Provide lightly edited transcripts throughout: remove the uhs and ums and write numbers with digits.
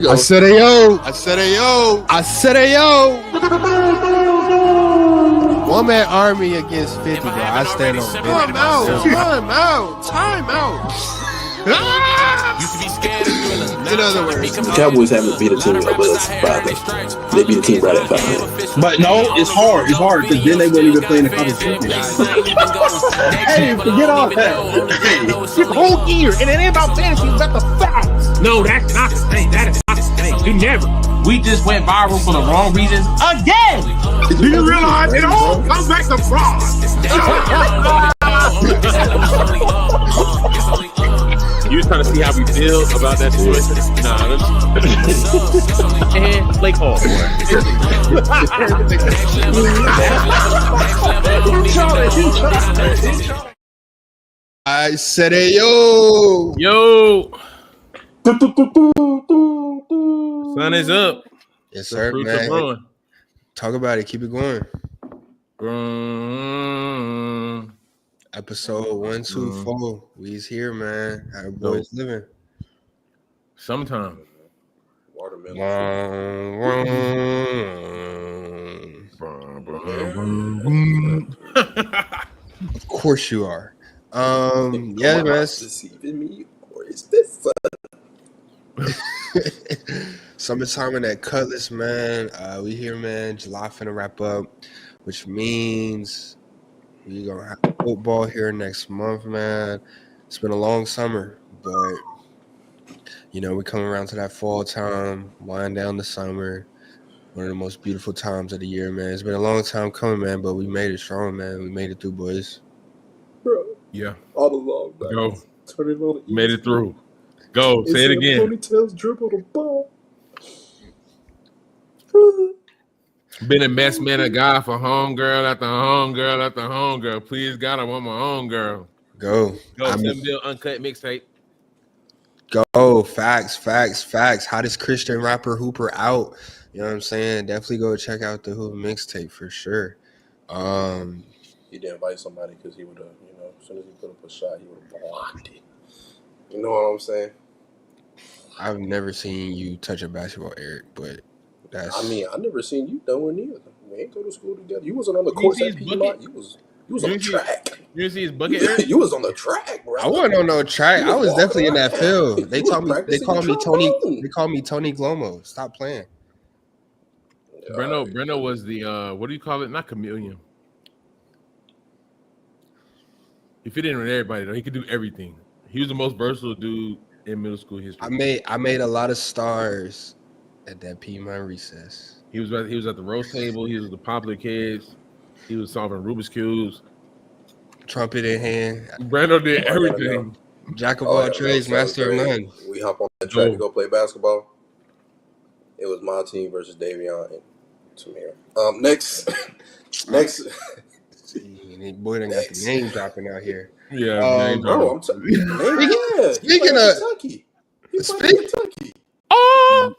I said AYOO. I said AYOO. I said AYOO. One man army against 50, bro. I stand on business. Time out. Used to be scared of thrillers. In other words, The Cowboys haven't beat a team above 500. They beat a team right at 500. But no, it's hard. It's hard because then they won't even play in the conference championship. Hey, forget all that. Hey, This whole year, and it ain't about fantasy, it's about the facts. No, that's not the same. That is not the same. You never. We just went viral for the wrong reasons again. Do you realize it all comes back to fraud? You was trying to see how we feel about that situation? Nah, and Blake Hall. I said AYOO. Yo, sun is up. Yes, sir, Fruits man. are growing. Talk about it. Keep it going. Mm. Episode 124. We's here, man. How the boys living? Sometime. Of course you are. Yeah, man. Deceiving me, or is this? Summertime in that Cutlass, man. We here, man. July finna wrap up, which means we gonna have football here next month, man. It's been a long summer, but you know we coming around to that fall time, wind down the summer. One of the most beautiful times of the year, man. It's been a long time coming, man, but we made it strong, man. We made it through, boys. Bro, Yeah. all along. Go. Turn it on. Made it through. Go. Say it again. Ponytails dribble the ball. Been a best man, a guy for homegirl after homegirl after homegirl. Please, God, I want my own girl. Go. Go. Bill Uncut mixtape. Go. Facts. Hottest Christian rapper Hooper out. You know what I'm saying? Definitely go check out the Hooper mixtape for sure. He didn't invite somebody because he would have, as soon as he put up a shot, he would have blocked it. You know what I'm saying? I've never seen you touch a basketball, Eric, but that's. I mean, I never seen you doing neither. We ain't go to school together. You wasn't on the course at Piedmont. You was on the track. You didn't see his bucket, Eric? You was on the track, bro. I wasn't on no track. I was definitely in that field. They You was called me. They practicing called me your Tony. trombone. They called me Tony Glomo. Stop playing. Breno was the what do you call it? Not chameleon. He fit in with everybody though. He could do everything. He was the most versatile dude in middle school history. I made a lot of stars at that Piedmont recess. He was at the roast table. He was the popular kids. He was solving Rubik's cubes. Trumpet in hand. Breno did everything. Jack of all trades, master of none. We hop on that track to go play basketball. It was my team versus Davion and Tamir. Next. Boy, done got the name dropping out here. Yeah, bro. I'm telling you. Speaking of Kentucky, Kentucky. Oh,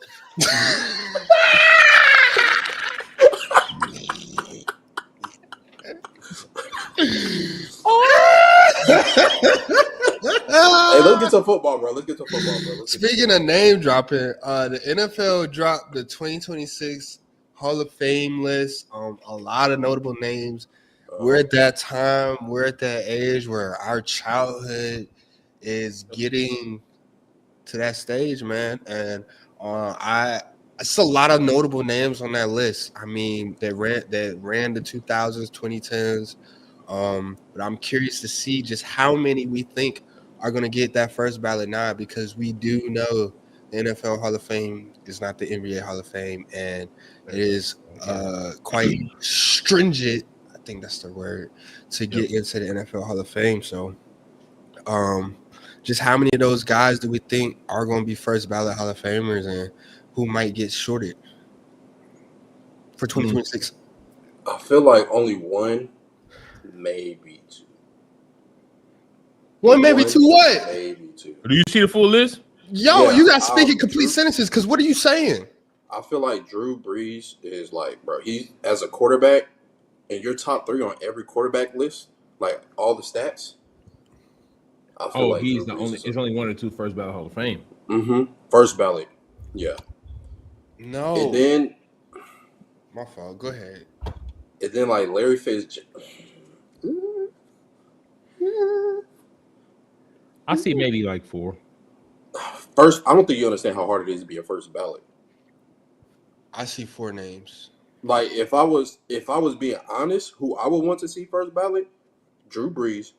Hey, let's get to football, bro. Speaking of name dropping, the NFL dropped the 2026 Hall of Fame list. A lot of notable names. We're at that time. We're at that age where our childhood is getting to that stage, man. And it's a lot of notable names on that list. I mean, that ran the 2000s, 2010s. But I'm curious to see just how many we think are going to get that first ballot nod, because we do know the NFL Hall of Fame is not the NBA Hall of Fame, and it is quite stringent, I think that's the word, to get into the NFL Hall of Fame. So just how many of those guys do we think are going to be first ballot Hall of Famers, and who might get shorted for 2026? I feel like only one, maybe two. One, maybe two what? Maybe two. do you see the full list? Yo, Yeah, you got to speak in complete sentences, because what are you saying? I feel like Drew Brees is like, bro, he as a quarterback, and you're top 3 on every quarterback list, like all the stats. Oh, he's the only. It's only 1 or 2 first ballot Hall of Fame. First ballot. Yeah. No. And then My fault. Go ahead. And then like Larry Fitzgerald. I see maybe like 4. First, I don't think you understand how hard it is to be a first ballot. I see 4 names. Like if I was being honest, who I would want to see first ballot, Drew Brees,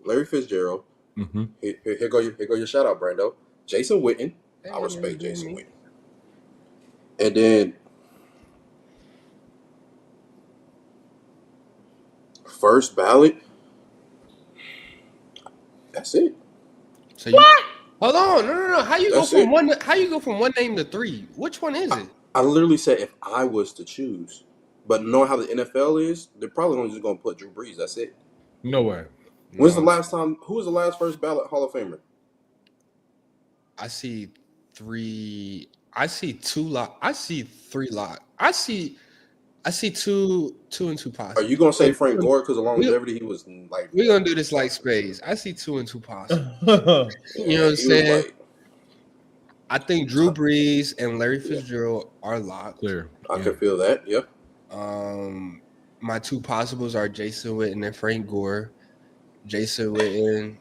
Larry Fitzgerald. Mm-hmm. Here go your shout out, Brando. Jason Witten. I respect Jason Witten. And then first ballot. That's it. So what? Hold on, no. How you go from one name to 3? Which one is it? I literally said if I was to choose, but knowing how the NFL is, they're probably only just gonna put Drew Brees. That's it. No way. When's the last time? Who was the last first ballot Hall of Famer? I see 3. I see 2 lock. I see 3 lock. I see 2 and 2 possible. Are you gonna say Frank Gore because of longevity? He was like. We're gonna do this like spades. I see 2 and 2 possible. You know what I'm saying? I think Drew Brees and Larry Fitzgerald are locked. Clear. I can feel that. Yeah. My 2 possibles are Jason Witten and Frank Gore. Jason Witten.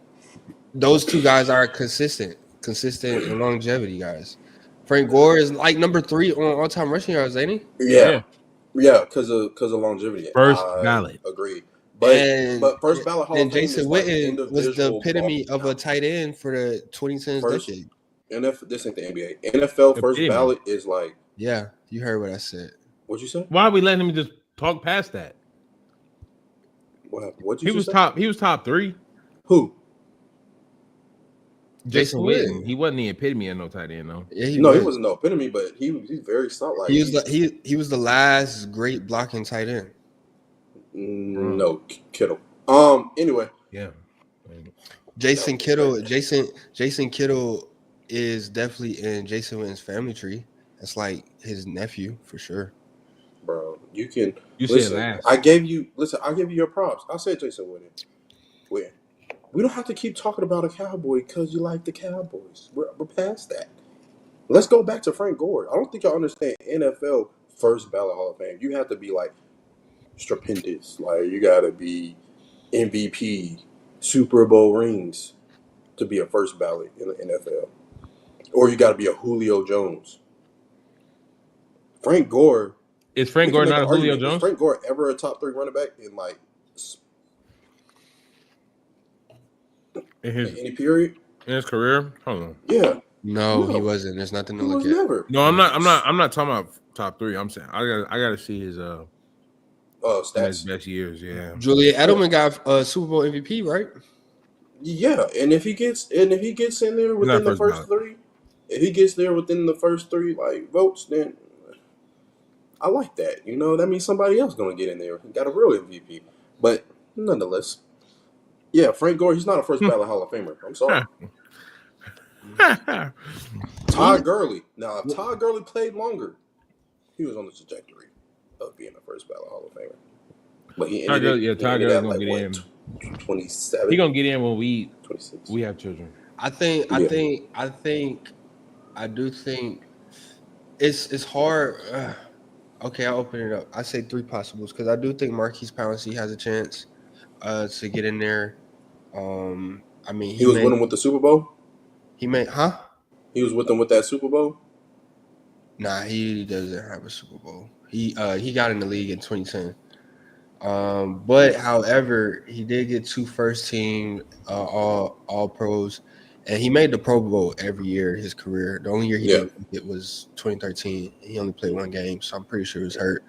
Those 2 guys are consistent in longevity, guys. Frank Gore is like number 3 on all-time rushing yards, ain't he? Yeah, because of longevity. First ballot. Agreed. But first ballot Hall of Fame. Jason Witten was the epitome of a tight end for the 2010s decade. This ain't the NBA. NFL first ballot is like. Yeah, you heard what I said. What'd you say? Why are we letting him just talk past that? What happened? What'd you say? He was top 3. Who? Jason Witten. He wasn't the epitome of no tight end, though. Yeah, he wasn't no epitome, but he's very solid. Like he was the last great blocking tight end. No, Kittle. Anyway. Yeah. Jason Kittle is definitely in Jason Witten's family tree. That's like his nephew for sure. Bro, you said last. I gave you your props. I said Jason Witten. We don't have to keep talking about a Cowboy because you like the Cowboys. We're past that. Let's go back to Frank Gore. I don't think y'all understand NFL first ballot Hall of Fame. You have to be like stupendous. Like you got to be MVP, Super Bowl rings to be a first ballot in the NFL. Or you got to be a Julio Jones. Frank Gore. Is Frank Gore not a Julio Jones? Is Frank Gore ever a top 3 running back in like any period in his career? Hold on. Yeah. No, he wasn't. There's nothing to look at. Never. No, I'm not talking about top 3. I'm saying I gotta see his stats. Best years. Yeah. Julian Edelman got Super Bowl MVP, right? Yeah, and if he gets in there within the first 3, if he gets there within the first 3 like votes, then I like that. You know, that means somebody else gonna get in there. Got a real MVP. But nonetheless. Yeah, Frank Gore, he's not a first ballot Hall of Famer. I'm sorry. Todd Gurley. Now, if Todd Gurley played longer, he was on the trajectory of being a first ballot Hall of Famer. But he ended Todd Gurley's gonna get in. 27. He gonna get in when we 26. We have children. I do think it's hard. Okay, I'll open it up. I say 3 possibles because I do think Marquise Pouncey has a chance to get in there. I mean, he was with him with the Super Bowl. He was with them with that Super Bowl. Nah, he doesn't have a Super Bowl. He got in the league in 2010. But however, he did get 2 first team all pros, and he made the Pro Bowl every year in his career. The only year he didn't make it was 2013. He only played 1 game, so I'm pretty sure he was hurt.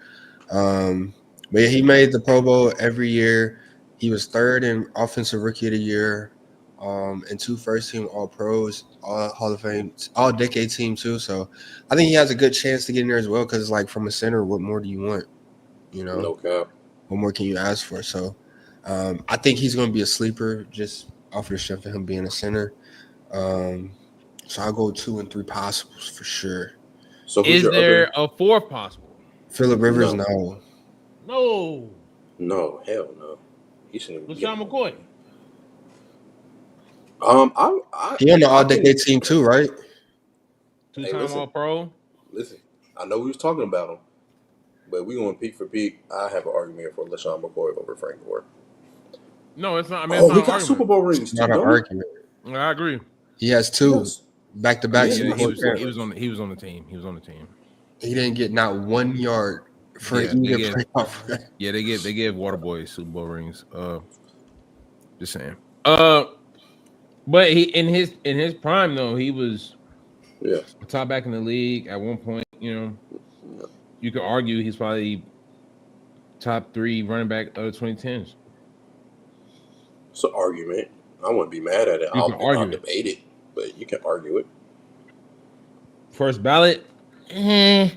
But yeah, he made the Pro Bowl every year. He was 3rd in Offensive Rookie of the Year, and 2 first team all pros, all Hall of Fame, all decade team too. So I think he has a good chance to get in there as well because it's like from a center, what more do you want? You know, no cap. What more can you ask for? So I think he's going to be a sleeper just off of the strength of him being a center. So I'll go 2 and 3 possibles for sure. So is there a 4th possible? Phillip Rivers, no. No, hell no. LaShawn McCoy. He on the all-decade team too, right? Two-time All-Pro. Listen, I know we was talking about him, but we going peak for peak. I have an argument for LaShawn McCoy over Frank Gore. No, it's not. I mean, it's not he an got argument. Super Bowl rings It's too. not an Don't argument. I agree. He has two Yes. back-to-back. Yeah, Super He Bowl was champions. on. He was on the team. He was on the team. He didn't get not 1 yard for Yeah, either they get- playoff. Yeah, they give Waterboy Super Bowl rings. Just saying. But he in his prime though, he was a top back in the league at one point. You know, you could argue he's probably top 3 running back of the 2010s. It's an argument. I wouldn't be mad at it. You I'll can argue it. debate it, but you can argue it. First ballot? I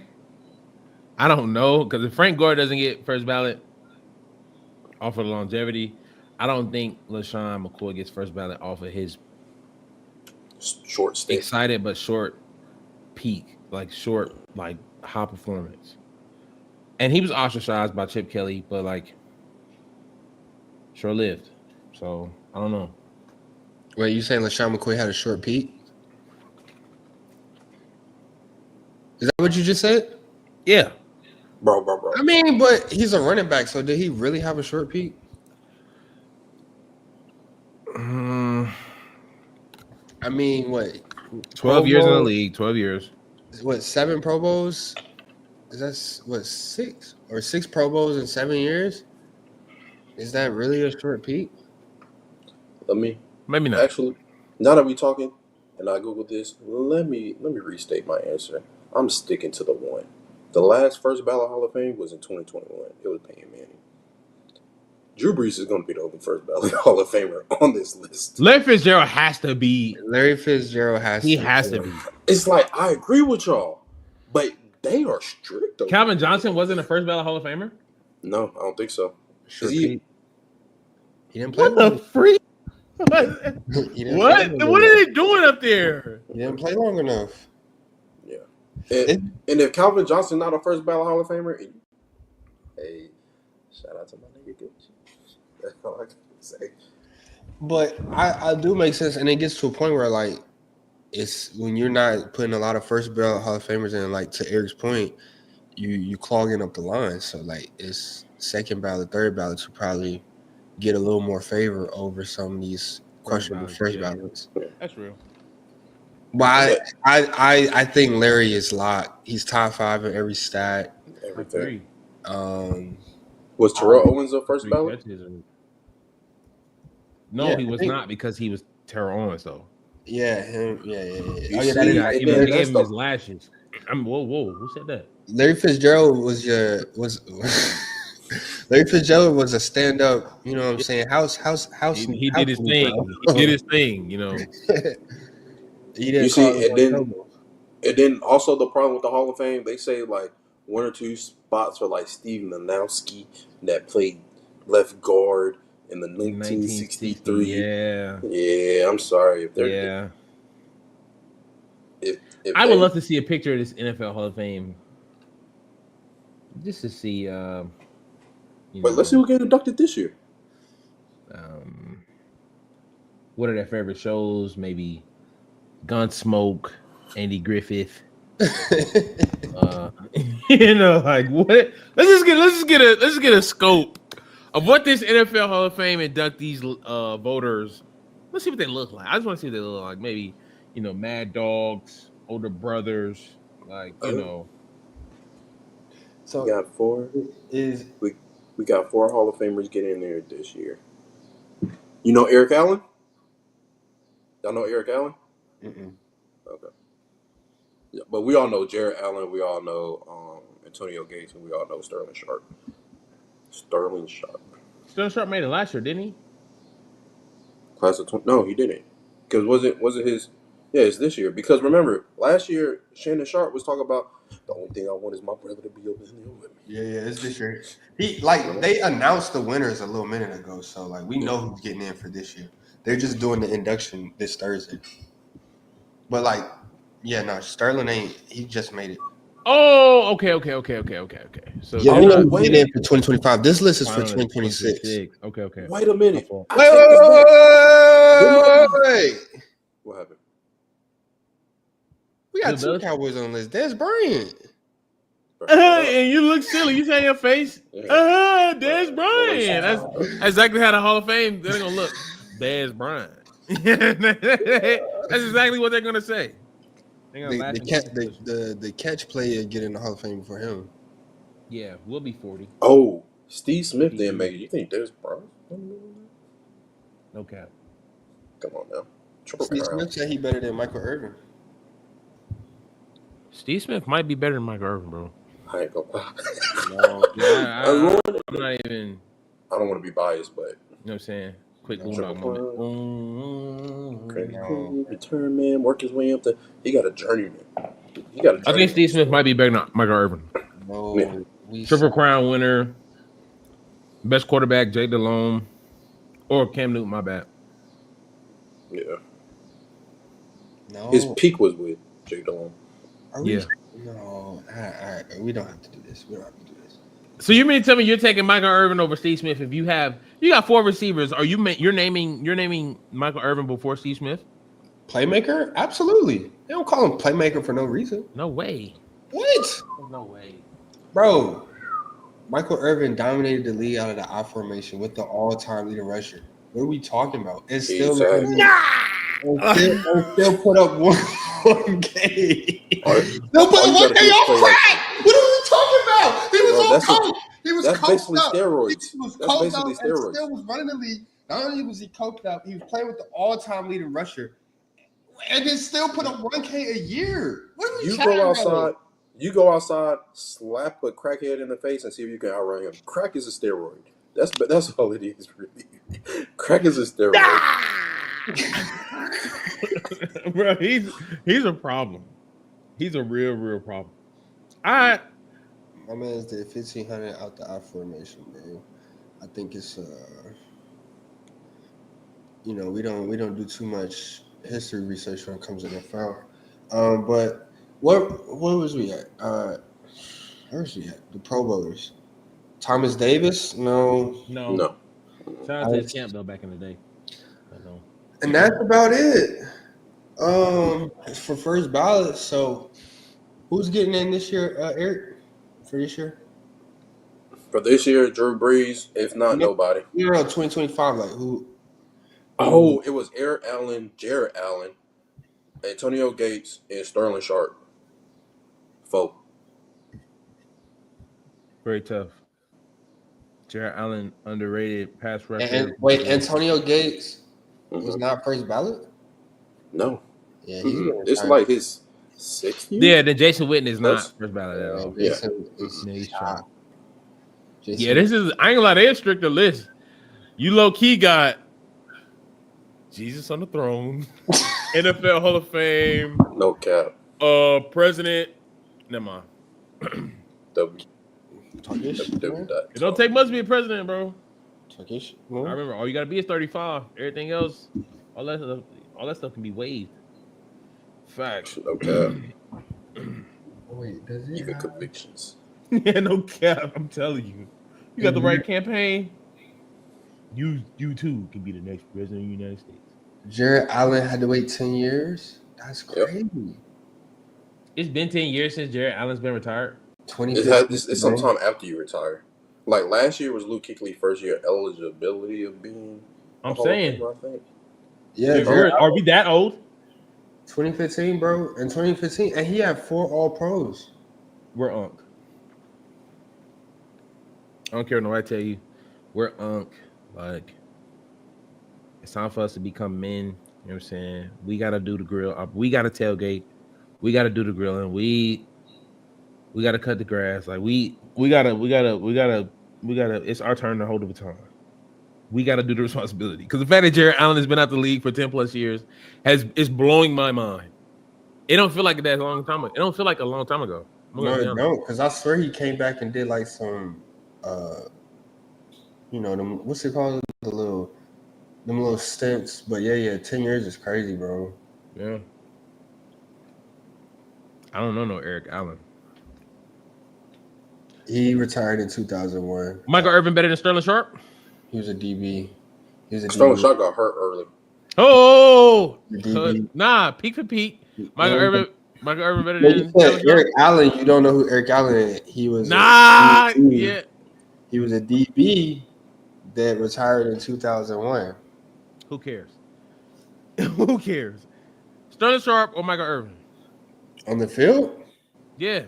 don't know, because if Frank Gore doesn't get first ballot off of the longevity, I don't think LaShawn McCoy gets first ballot off of his Short stick. excited but short peak, like short, like high performance. And he was ostracized by Chip Kelly, but like short lived. So I don't know. Wait, you saying LaShawn McCoy had a short peak? Is that what you just said? Yeah. Bro. I mean, but he's a running back, so did he really have a short peak? I mean, what? 12 years in the league, 12 years. What, 7 Pro Bowls? Is that what, 6 or 6 Pro Bowls in 7 years? Is that really a short peak? Maybe not. Actually, now that we talking, and I googled this, let me restate my answer. I'm sticking to the one. The last first ballot Hall of Fame was in 2021. It was Peyton Manning. Drew Brees is going to be the only first ballot Hall of Famer on this list. Larry Fitzgerald has to be. Larry Fitzgerald has to be. It's like, I agree with y'all, but they are strict. Calvin Johnson wasn't a first ballot Hall of Famer? No, I don't think so. He didn't play. What the freak? What? What are they doing up there? He didn't play long enough. Yeah. And if Calvin Johnson not a first ballot Hall of Famer, hey, shout out to my nigga Gucci. That's all I can say. But I do make sense, and it gets to a point where like it's when you're not putting a lot of first ballot Hall of Famers in. Like to Eric's point, you clogging up the line. So like it's second ballot, third ballot to probably get a little more favor over some of these questionable first ballots. That's real. But I think Larry is locked. He's top 5 in every stat. Everything. Was Terrell Owens a first ballot? No, Yeah, he was not, because he was Terrell Owens though. Yeah, him. Yeah. They gave him his lashes. Whoa, who said that? Larry Fitzgerald was Larry Fitzgerald was a stand-up, you know what I'm saying? House. He did his thing. He did his thing, you know. He didn't You see, and then also the problem with the Hall of Fame, they say like 1 or 2 spots for like Steve Nanowski that played left guard in the 1963. Yeah, I'm sorry if they're if I would love to see a picture of this NFL Hall of Fame, just to see. Let's see who get inducted this year. What are their favorite shows? Maybe Gunsmoke, Andy Griffith. You know, like what? Let's just get a scope of what this NFL Hall of Fame inductees voters. Let's see what they look like. I just want to see what they look like. Maybe, you know, Mad Dogs, older brothers, like, you know. So we got 4. We got 4 Hall of Famers getting in there this year. You know Eric Allen? Y'all know Eric Allen? Mm-mm. Okay. Yeah, but we all know Jared Allen. We all know Antonio Gates, and we all know Sterling Sharp. Sterling Sharp made it last year, didn't he? Class of 20. No, he didn't. Because was it his? Yeah, it's this year. Because remember, last year Shannon Sharp was talking about the only thing I want is my brother to be over here with me. Yeah, it's this year. They announced the winners a little minute ago, so like we know who's getting in for this year. They're just doing the induction this Thursday. But like, Sterling ain't. He just made it. Oh, okay. So yeah, we know who's getting in for 2025. This list is for 2026. Okay. Wait a minute. Wait. What happened? We got Bill two Cowboys on the list. Des Bryant. And you look silly. You say your face. Des Bryant. That's exactly how the Hall of Fame they're gonna look. Des Bryant. That's exactly what they're gonna say. They're gonna laugh The catch player get in the Hall of Fame for him. Yeah, we'll be 40. Oh, Steve Smith didn't make it. You think Des Bryant? No cap. Come on now. Steve Smith said he better than Michael Irvin. Steve Smith might be better than Michael Irvin, bro. I ain't gonna lie. I'm not even. I don't want to be biased, but You know what I'm saying? Quick Triple moment. Return man, work his way up. He got a journeyman. I think Steve Smith might be better than Michael Irvin. No, Triple Crown winner, best quarterback, Jay Delhomme, or Cam Newton. My bad. Yeah. No. His peak was with Jay Delhomme. Yeah. No, we don't have to do this. We don't have to do this. So you mean to tell me you're taking Michael Irvin over Steve Smith? If you got 4 receivers, are you're naming Michael Irvin before Steve Smith? Playmaker? Absolutely. They don't call him playmaker for no reason. No way. What? No way. Bro, Michael Irvin dominated the league out of the I formation with the all-time leading rusher. What are we talking about? It's still still put up one game. They'll put up 1K off crack. What are we talking about? He was on coke. He was basically coked up. steroids. He was That's coked basically up steroids. and still was running the league. Not only was he coked up, he was playing with the all-time leading rusher. And then still put up 1K a year. What are we talking about? You go outside, slap a crackhead in the face, and see if you can outrun him. Crack is a steroid. That's all it is, really. Crack is a steroid. Bro, he's a problem. He's a real problem. My man's did 1,500 out the I formation, bro. I think it's we don't do too much history research when it comes to NFL. But what was we at? Where was we at? The Pro Bowlers. Thomas Davis? No. Shout out to his camp though back in the day. And that's about it. For first ballot. So who's getting in this year, Eric? For this year? For this year, Drew Brees, if not nobody. You're on 2025, like who? Oh, it was Eric Allen, Jared Allen, Antonio Gates, and Sterling Sharp. 4. Very tough. Jared Allen, underrated pass rusher. And wait, Antonio Gates was not first ballot? No. Yeah, it's like his 6th year? Yeah, then Jason Witten is not first ballot at all. Yeah, he's trying. Yeah, this is, I ain't gonna lie, they strict the list. You low key got Jesus on the throne, NFL Hall of Fame. No cap. President. Never mind. It don't take much to be a president, bro. Turkish. I remember all you gotta be is 35. Everything else, all that stuff can be waived. Facts. No cap. Wait, does it even convictions? Yeah, no cap. I'm telling you. You got the right campaign. You too can be the next president of the United States. Jared Allen had to wait 10 years. That's crazy. Yep. It's been 10 years since Jared Allen's been retired. It's sometime after you retire. Like last year was Luke Kuechly's first year eligibility of being. I'm saying. I think. Yeah, are we that old? 2015, bro. In 2015, and he had 4 All Pros. We're unk. I don't care what I tell you. We're unk. Like, it's time for us to become men. You know what I'm saying? We gotta do the grill. We gotta tailgate. We gotta do the grilling. We gotta cut the grass. Like we gotta. It's our turn to hold the baton. We gotta do the responsibility. Because the fact that Jared Allen has been out the league for 10 plus years is blowing my mind. It don't feel like that a long time ago. It don't feel like a long time ago. No, it don't. Because I swear he came back and did like some, what's it called? Them little stints. But yeah, 10 years is crazy, bro. Yeah. I don't know no Eric Allen. He retired in 2001. Michael Irvin better than Sterling Sharp? He was a DB. Sterling Sharp got hurt early. Oh! Nah, peak for peak. Michael Irvin. Michael Irvin better You than said Sterling Eric Sharp? Allen. You don't know who Eric Allen is. He was Nah, a DB. yeah. He was a DB that retired in 2001. Who cares? Who cares? Sterling Sharp or Michael Irvin? On the field, Yeah.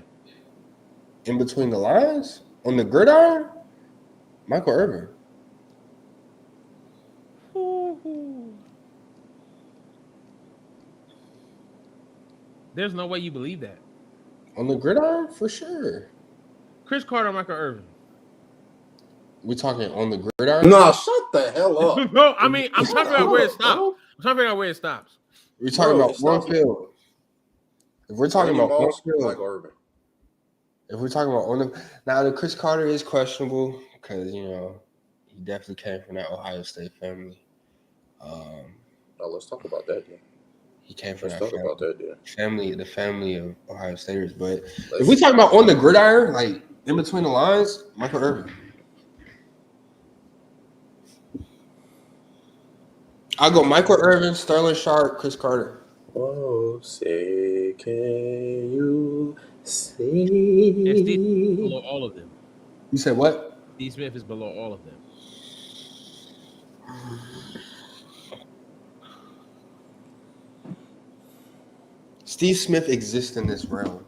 in between the lines, on the gridiron, Michael Irvin. There's no way you believe that. On the gridiron, for sure. Chris Carter or Michael Irvin? We talking on the gridiron? Nah, shut the hell up. No, I mean, I'm trying to figure out where it Shut up, stops. bro. I'm trying to figure out where it stops. We're talking Bro, about one stop it. field. If we're talking Randy about one Moss, field, Michael Irvin. if we're talking about on the now, the Chris Carter is questionable because he definitely came from that Ohio State family. Oh, let's talk about that then. He came from Let's that talk about that then. the family of Ohio Staters. But if we talking about on the gridiron, like in between the lines, Michael Irvin. I'll go Michael Irvin, Sterling Sharp, Chris Carter. Oh, say, can you see? And Steve below all of them. You said what? Steve Smith is below all of them. Steve Smith exists in this realm.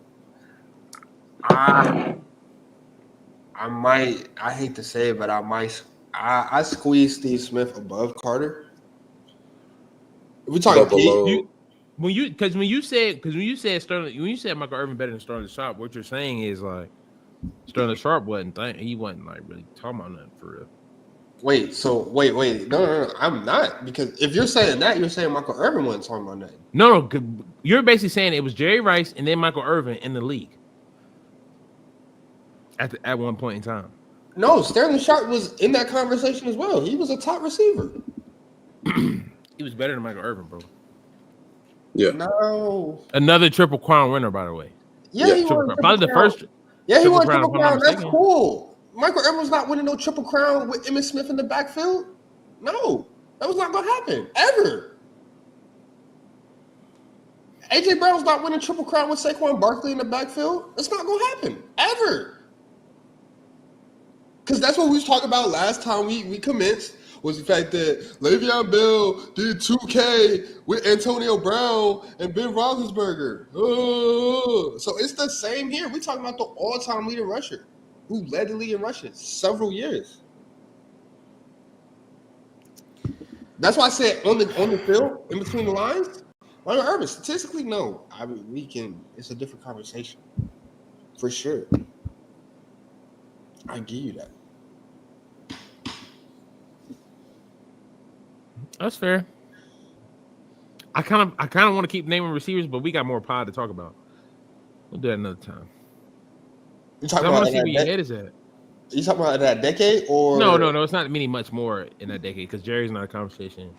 I hate to say it, but I squeeze Steve Smith above Carter. If we talking below. When you said Michael Irvin better than Sterling Sharp, what you're saying is like Sterling Sharp wasn't he wasn't like really talking about nothing for real. Wait. No, I'm not, because if you're saying that, you're saying Michael Irvin wasn't talking about nothing. No, you're basically saying it was Jerry Rice and then Michael Irvin in the league at one point in time. No, Sterling Sharp was in that conversation as well. He was a top receiver. He was better than Michael Irvin, bro. Yeah. No. Another Triple Crown winner, by the way. Yeah, he won Probably the first. Yeah, he won Triple Triple Crown, if I'm Crown. not That's mistaken. cool. Michael Irvin's not winning no Triple Crown with Emmitt Smith in the backfield. No, that was not going to happen ever. AJ Brown's not winning Triple Crown with Saquon Barkley in the backfield. It's not going to happen ever. Because that's what we was talking about last time we commenced, was the fact that Le'Veon Bell did 2K with Antonio Brown and Ben Roethlisberger. So it's the same here. We're talking about the all-time leading rusher who led the league in rushing several years. That's why I said on the field, in between the lines, Michael Irvin, statistically, no. I mean, it's a different conversation. For sure. I give you that. That's fair. I kind of want to keep naming receivers, but we got more pod to talk about. We'll do that another time. You talking I about want to see where your head is at. You talking about that decade or No. It's not meaning much more in that decade because Jerry's not a conversation.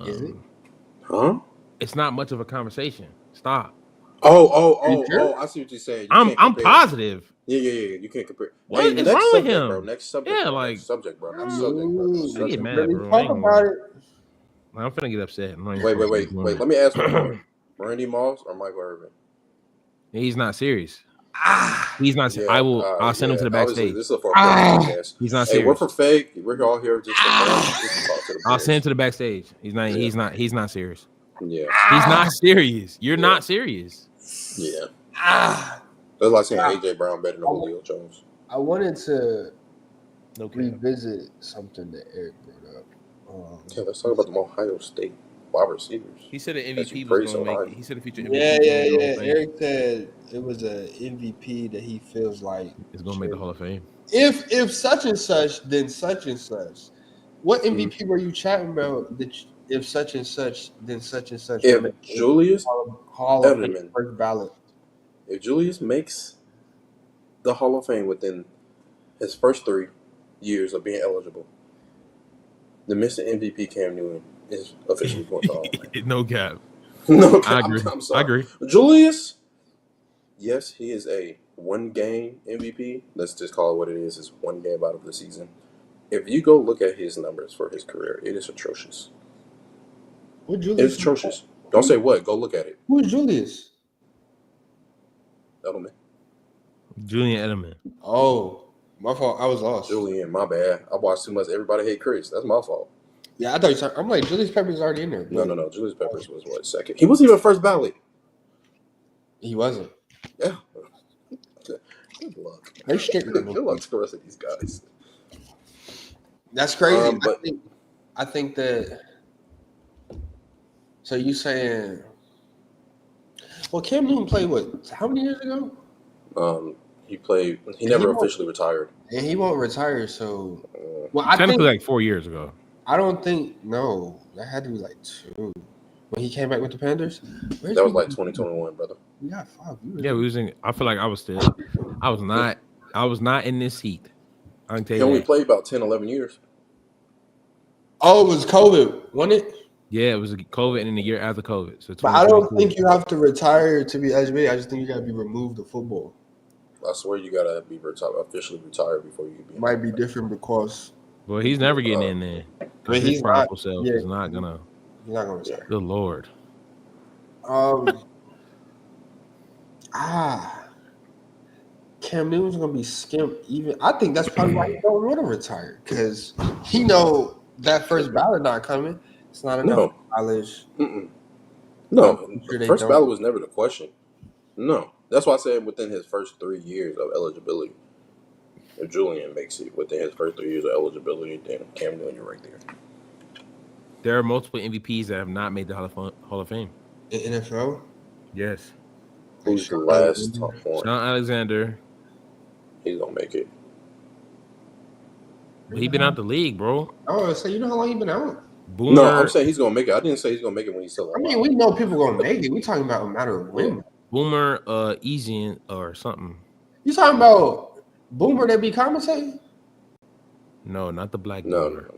Is it? Huh? It's not much of a conversation. Stop. Oh! I see what you're saying. I'm positive. Yeah. You can't compare. What Hey, is next wrong with subject, him? bro. Next subject. Yeah, bro. like- Next subject, bro. Next Ooh, subject, bro. Next I get subject. mad, really bro. I talk ain't about it. I'm finna get upset. Wait. Let me ask one more. Randy Moss or Michael Irvin? He's not serious. He's not. Yeah, I'll send him to the obviously, backstage. This is a podcast. He's not Hey, serious. we're from fake. We're all here just to talk to the I'll players. send him to the backstage. He's not. Yeah. He's not serious. Yeah. He's not serious. You're not serious. Yeah. That's like saying AJ Brown better than Julio Jones. I wanted to Okay. revisit something that Eric brought up. Yeah, let's talk about the Ohio State wide receivers. He said an That you MVP praise was so going to high. make. He said a future MVP. Yeah. was gonna make the Hall of Fame. Eric said it was an MVP that he feels like It's going to make the Hall of Fame. if such and such, then such and such. What MVP were you chatting about? If such and such, then such and such. If Julius Hall of Fame Edelman. first ballot. If Julius makes the Hall of Fame within his first 3 years of being eligible, the Mr. MVP Cam Newton is officially going to the Hall of Fame. No cap. No, I agree. I'm sorry. I agree. Julius, yes, he is a one-game MVP. Let's just call it what it is. It's one game out of the season. If you go look at his numbers for his career, it is atrocious. What Julius? It's atrocious. Don't say what. Go look at it. Who is Julius? Edelman. Julian Edelman. Oh, my fault. I was lost. Julian, my bad. I watched too much. Everybody hate Chris. That's my fault. Yeah, I thought you said. I'm like Julius Peppers already in there. No. Julius Peppers was what, second? He wasn't even first ballot. He wasn't. Yeah. Good luck. They strict. Good luck to the rest of these guys. That's crazy. But I think that. So you saying? Well, Cam Newton played what? How many years ago? he played. He never officially retired, and he won't retire. So, well, I technically think like 4 years ago. I don't think no. That had to be like 2 when he came back with the Panthers. That was like 2021, brother. We got 5 years. Yeah, we was in. I feel like I was not in this heat. I can tell He you. only That. played about 10, 11 years. Oh, it was COVID, wasn't it? Yeah, it was COVID and in the year after COVID. So, But I don't think you have to retire to be eligible. I just think you got to be removed the football. I swear you gotta be officially retired before you can be. Might be different because. Well, he's never getting in there. I mean, His powerful self is not gonna. He's not gonna retire. Good Lord. Cam Newton's gonna be skimped. Even I think that's probably why he don't want to retire because he know that first ballot not coming. It's not enough knowledge. No, Sure the first don't. ballot was never the question. No, that's why I said within his first 3 years of eligibility. If Julian makes it within his first 3 years of eligibility, then Cam Newton, you're right there. There are multiple MVPs that have not made the Hall of Fame. The NFL. Yes. Who's the last top one? Sean Alexander. He's gonna make it. He been out the league, bro. Oh, so you know how long he been out? Boomer. No, I'm saying he's gonna make it. I didn't say he's gonna make it when he's still alive. I mean, we know people gonna make it. We talking about a matter of when. Boomer, Easy or something. You talking about Boomer that be commentating? No, not the black. No. Boomer.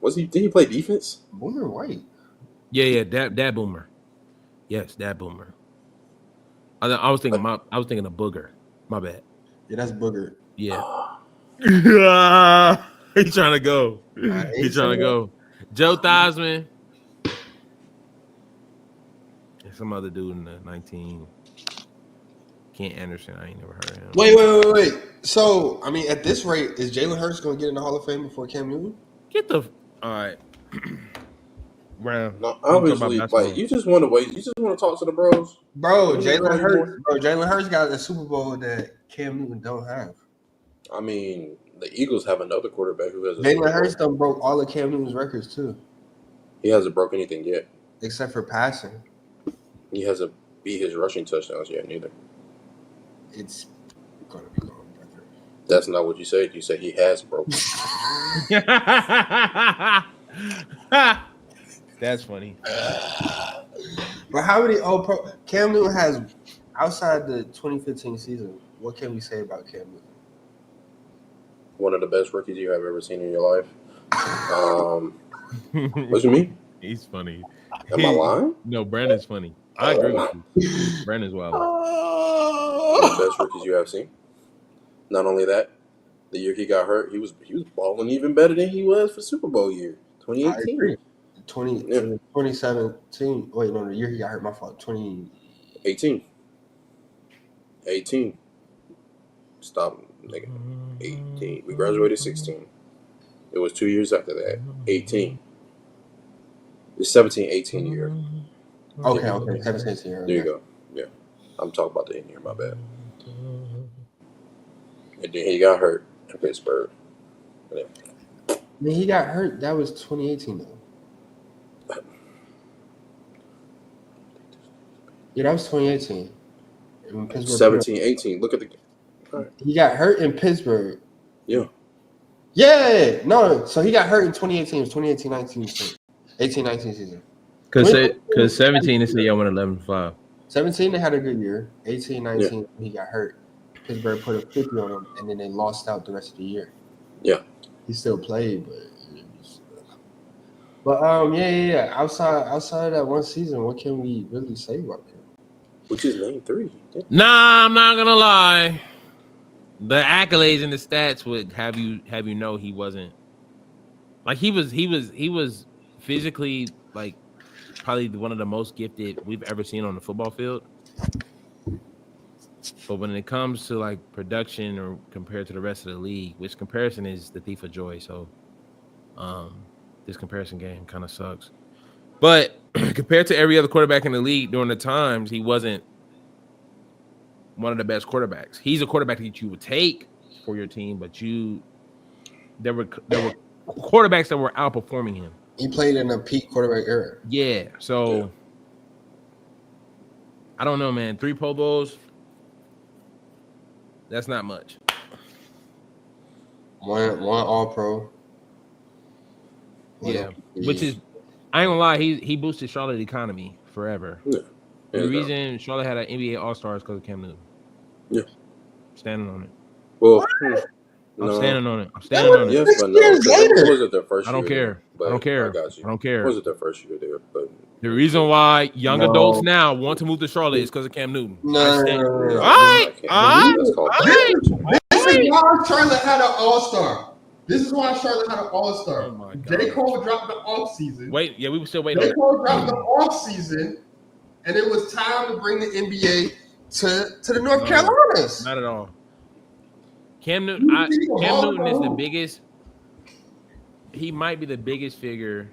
Was he? Did he play defense? Boomer white. Yeah, that Boomer. Yes, that Boomer. I was thinking of Booger. My bad. Yeah, that's Booger. Yeah. He's trying to go. He's trying to go. Joe Theismann. And some other dude in the 19. Kent Anderson. I ain't never heard of him. Wait. So, I mean, at this rate, is Jalen Hurts going to get in the Hall of Fame before Cam Newton? Get the all right. Brown. No, obviously, like you just want to wait. You just want to talk to the bros, bro. Jalen Hurts got a Super Bowl that Cam Newton don't have. I mean, the Eagles have another quarterback who has. Jalen Hurts done broke all of Cam Newton's records too. He hasn't broke anything yet, except for passing. He hasn't beat his rushing touchdowns yet, neither. It's gonna be going better. That's not what you said. You said he has broken. That's funny. But how many All-Pro Cam Newton has outside the 2015 season? What can we say about Cam Newton? One of the best rookies you have ever seen in your life. What you mean? He's funny. Am I lying? No, Brandon's funny. I agree with you. Brandon's wild. One of the best rookies you have seen. Not only that, the year he got hurt, he was balling even better than he was for Super Bowl year 2018. 2017. Wait, no, the year he got hurt. My fault. 2018. 18. Stop, nigga. 18. We graduated 16. It was 2 years after that. 18. It's 17, 18 year. Okay. 17, 18 year. There you go. Yeah. I'm talking about the in year, my bad. And then he got hurt in Pittsburgh. Yeah. When he got hurt, that was 2018 though. Yeah, that was 2018. 17, 18. Look at the. Right. He got hurt in Pittsburgh. Yeah. Yeah. No, so he got hurt in 2018. It was 2018-19 18-19 season. Because 17 is the year went 11-5. 17 they had a good year. 18-19 he got hurt. Pittsburgh put a 50 on him, and then they lost out the rest of the year. Yeah. He still played, but yeah. Outside of that one season, what can we really say about him? Which is name 3. Yeah. Nah, I'm not gonna lie. The accolades and the stats would have you know he wasn't like he was physically like probably one of the most gifted we've ever seen on the football field. But when it comes to like production or compared to the rest of the league, which comparison is the thief of joy. So this comparison game kind of sucks. But compared to every other quarterback in the league during the times, he wasn't one of the best quarterbacks. He's a quarterback that you would take for your team, but there were quarterbacks that were outperforming him. He played in a peak quarterback era. Yeah. So I don't know, man. 3 Pro Bowls. That's not much. One All Pro. Yeah, which is, I ain't gonna lie, he boosted Charlotte economy forever. Yeah. The reason Charlotte had an NBA All-Star is because of Cam Newton. Yeah. Standing on it. Well, I'm standing on it. I'm standing on it. Yes, but no. It wasn't their first year. I don't care. There, I don't care. I got you. I don't care. It wasn't their first year there, but the reason why young adults now want to move to Charlotte is because of Cam Newton. No. All right. That's called This is why Charlotte had an All-Star. This is why Charlotte had an All-Star. Oh my God. J. Cole dropped the off-season. Wait, yeah, we were still waiting on J. it. Cole dropped the off-season, and it was time to bring the NBA to the North Carolinas. Not at all. Cam Newton is the biggest. He might be the biggest figure.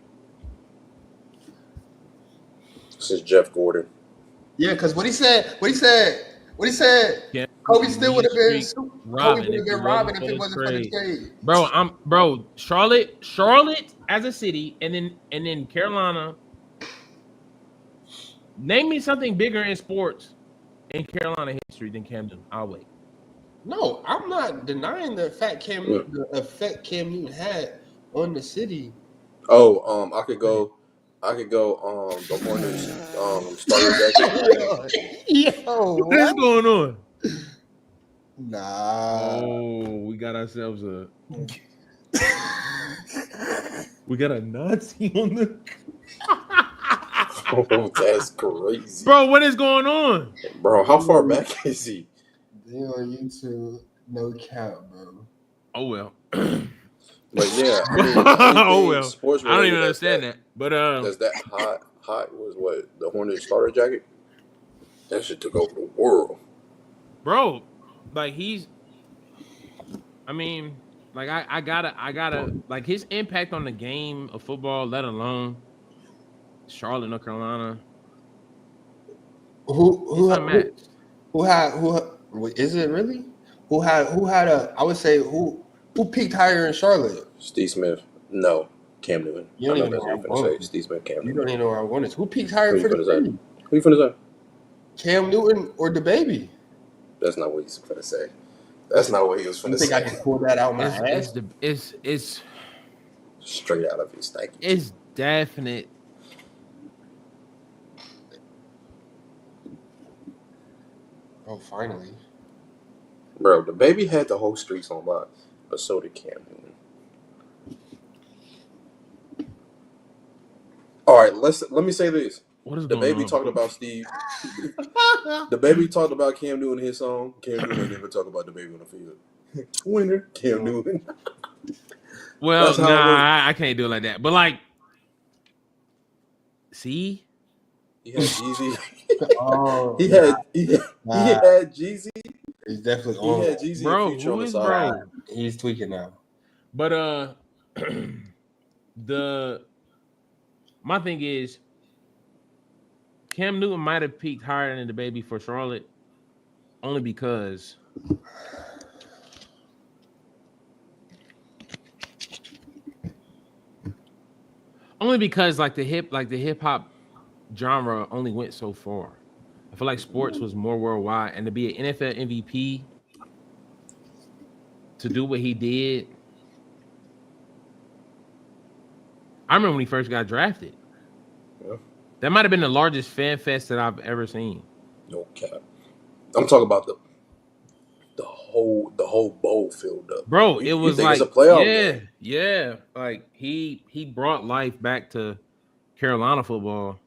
This is Jeff Gordon. Yeah, because what he said. Yeah. Kobe still would have been Robin if it wasn't for the trade. Bro, Charlotte as a city, and then Carolina. Name me something bigger in sports in Carolina history than Cam Newton. I'll wait. No, I'm not denying the effect Cam Newton had on the city. Oh, I could go. The Hornets. Starter jacket. Yo, What's going on? Nah. Oh, we got ourselves a. We got a Nazi on the. Oh, that's crazy, bro. What is going on, bro? How far back is he? They on YouTube, no cap, bro. Oh well. But yeah, I mean, oh well. Sports I don't even understand that. But that's that hot was what the Hornets starter jacket. That shit took over the world, bro. Like he's. I mean, like I gotta like his impact on the game of football, let alone Charlotte, North Carolina. Who is it really? Who had I would say who peaked higher in Charlotte? Steve Smith. No, Cam Newton. You don't even know what I'm going to say. Steve Smith, Cam Newton. You don't even know where I want it. Who peaked higher for the team? Who you finna say? Cam Newton or the baby? That's not what he's finna say. That's not what he was finna say. You think I can pull that out my ass? It's straight out of his stanky. It's definite. Oh, finally. Bro, the baby had the whole streets on lock, but so did Cam Newton. All right, let me say this. What is the going baby on? talked about Steve. The baby talked about Cam Newton in his song. Cam Newton didn't even talk about the baby on the field. Winner, Cam Newton. Well, nah, I can't do it like that. But like, see, he had Jeezy. Oh, he had Jeezy. He's definitely on. He had Jeezy, bro. and Future Who on the is side. bro? He's tweaking now. But my thing is, Cam Newton might have peaked higher than the baby for Charlotte, only because like the hip hop genre only went so far. I feel like sports was more worldwide, and to be an NFL MVP, to do what he did. I remember when he first got drafted. Yeah. That might have been the largest fan fest that I've ever seen. No cap. I'm talking about the whole bowl filled up. Bro, it was like it's a playoff game? Yeah. Like he brought life back to Carolina football,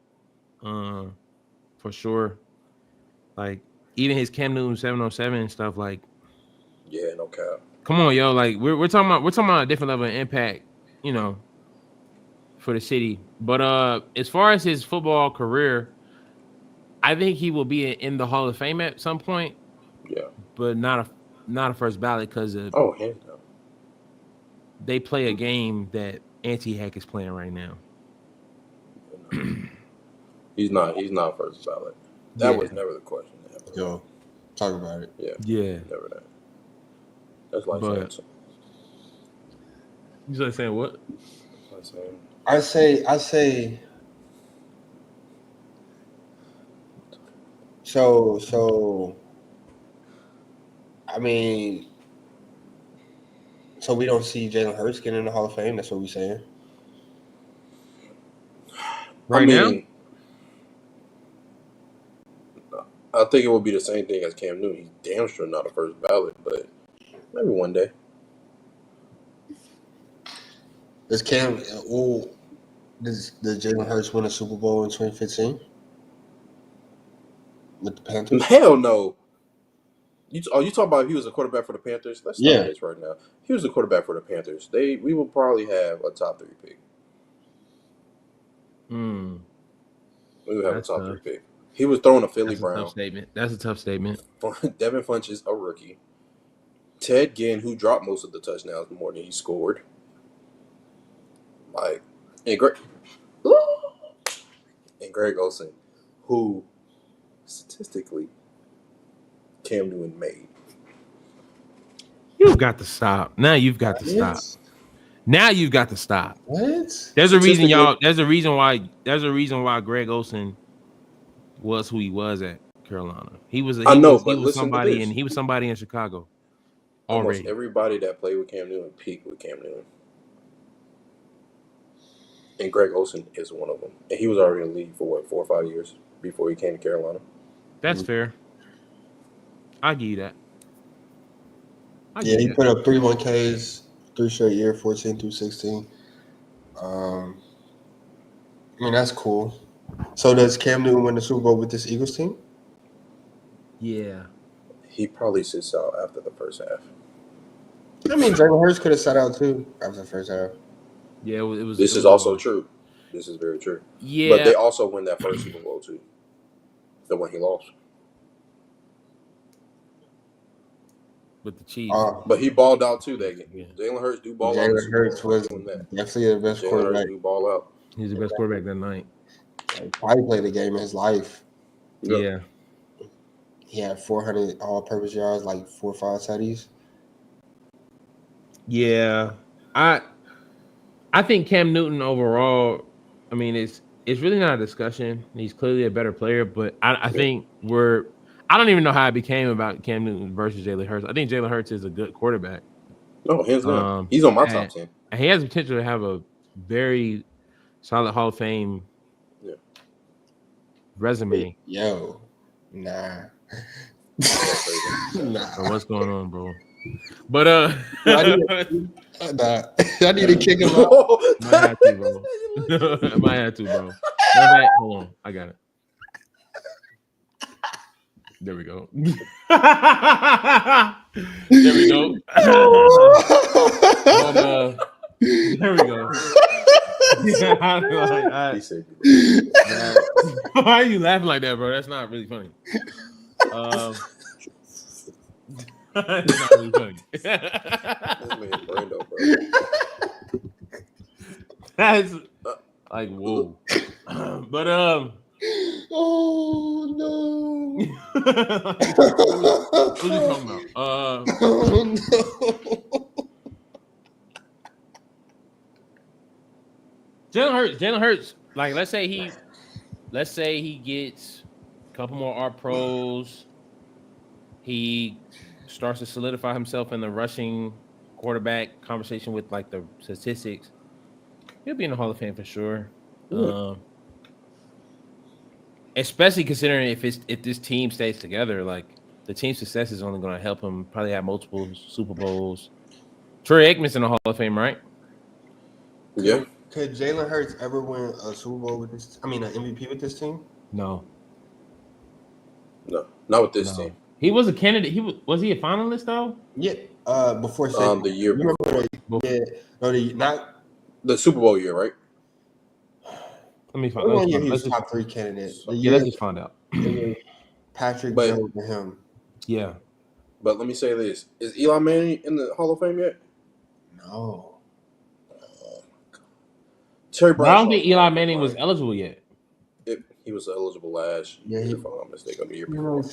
for sure. Like even his Cam Newton 707 and stuff. Like, yeah, no cap. Come on, yo. Like we're talking about a different level of impact, for the city. But as far as his football career, I think he will be in the Hall of Fame at some point. Yeah, but not a first ballot because hands down. they play a game that Anti-Hack is playing right now. He's not first ballot. That was never the question. Yo, talk about it. Yeah. Never that. That's like saying. You started saying what? I say. So. I mean, so we don't see Jalen Hurts getting in the Hall of Fame. That's what we're saying. Now? I think it would be the same thing as Cam Newton. He's damn sure not a first ballot, but maybe one day. Does Jalen Hurts win a Super Bowl in 2015 with the Panthers? Hell no. You talking about if he was a quarterback for the Panthers? Let's start this right now. He was a quarterback for the Panthers. We will probably have a top 3 pick. We would have a top 3 pick. He was throwing a Philly Brown. That's a tough statement. Devin Funchess, a rookie. Ted Ginn, who dropped most of the touchdowns more than he scored. And Greg Olsen, who statistically Cam Newton made. You've got to stop. Now you've got to stop. Now you've got to stop. What? There's a reason, y'all. There's a reason why Greg Olsen was who he was at Carolina. He was somebody in Chicago. Already. Almost everybody that played with Cam Newton peaked with Cam Newton. And Greg Olsen is one of them. And he was already in the league for 4 or 5 years before he came to Carolina. That's fair. I'll give you that. He put up 3 1Ks, 3 straight year, 14 through 16. I mean, that's cool. So does Cam Newton win the Super Bowl with this Eagles team? Yeah. He probably sits out after the first half. I mean, Jalen Hurts could have sat out too after the first half. Yeah, it was. This is also true. This is very true. Yeah. But they also win that first Super Bowl too. The one he lost. With the Chiefs. But he balled out too that game. Yeah. Jalen Hurts do ball out. Jalen Hurts was definitely the best quarterback. Hurts do ball out. He's the best quarterback that night. Probably played the game of his life. Yeah. He had 400 all-purpose yards, like 4 or 5 tutties. Yeah. I think Cam Newton overall, I mean, it's really not a discussion. He's clearly a better player, but I think I don't even know how it became about Cam Newton versus Jalen Hurts. I think Jalen Hurts is a good quarterback. No, hands down. He's on my top 10. And he has the potential to have a very solid Hall of Fame resume. Yo, nah. Nah. What's going on, bro? But I need to kick him out. Might have to, bro. Might have to, bro. Hold on, I got it. There we go. There we go. There we go. Why are you laughing like that, bro? That's not really funny. That's not really funny. That's like whoa. But oh no. What are you talking about? Oh no. Jalen Hurts. Like, let's say he gets a couple more Art Pros. He starts to solidify himself in the rushing quarterback conversation with like the statistics. He'll be in the Hall of Fame for sure. Especially considering if this team stays together, like the team's success is only going to help him probably have multiple Super Bowls. Troy Aikman's in the Hall of Fame, right? Yeah. Could Jalen Hurts ever win a Super Bowl with this? I mean, an MVP with this team? No, not with this team. He was a candidate. Was he a finalist though? Yeah. Before the year before. Not the Super Bowl year, right? Let me find. He was top 3 candidate. Let's just find out. Patrick Jones and him. Yeah. But let me say this: is Eli Manning in the Hall of Fame yet? No. Terry I Bradshaw. don't think Eli Manning was eligible yet. He was eligible last year, if I'm not mistaken, the year before.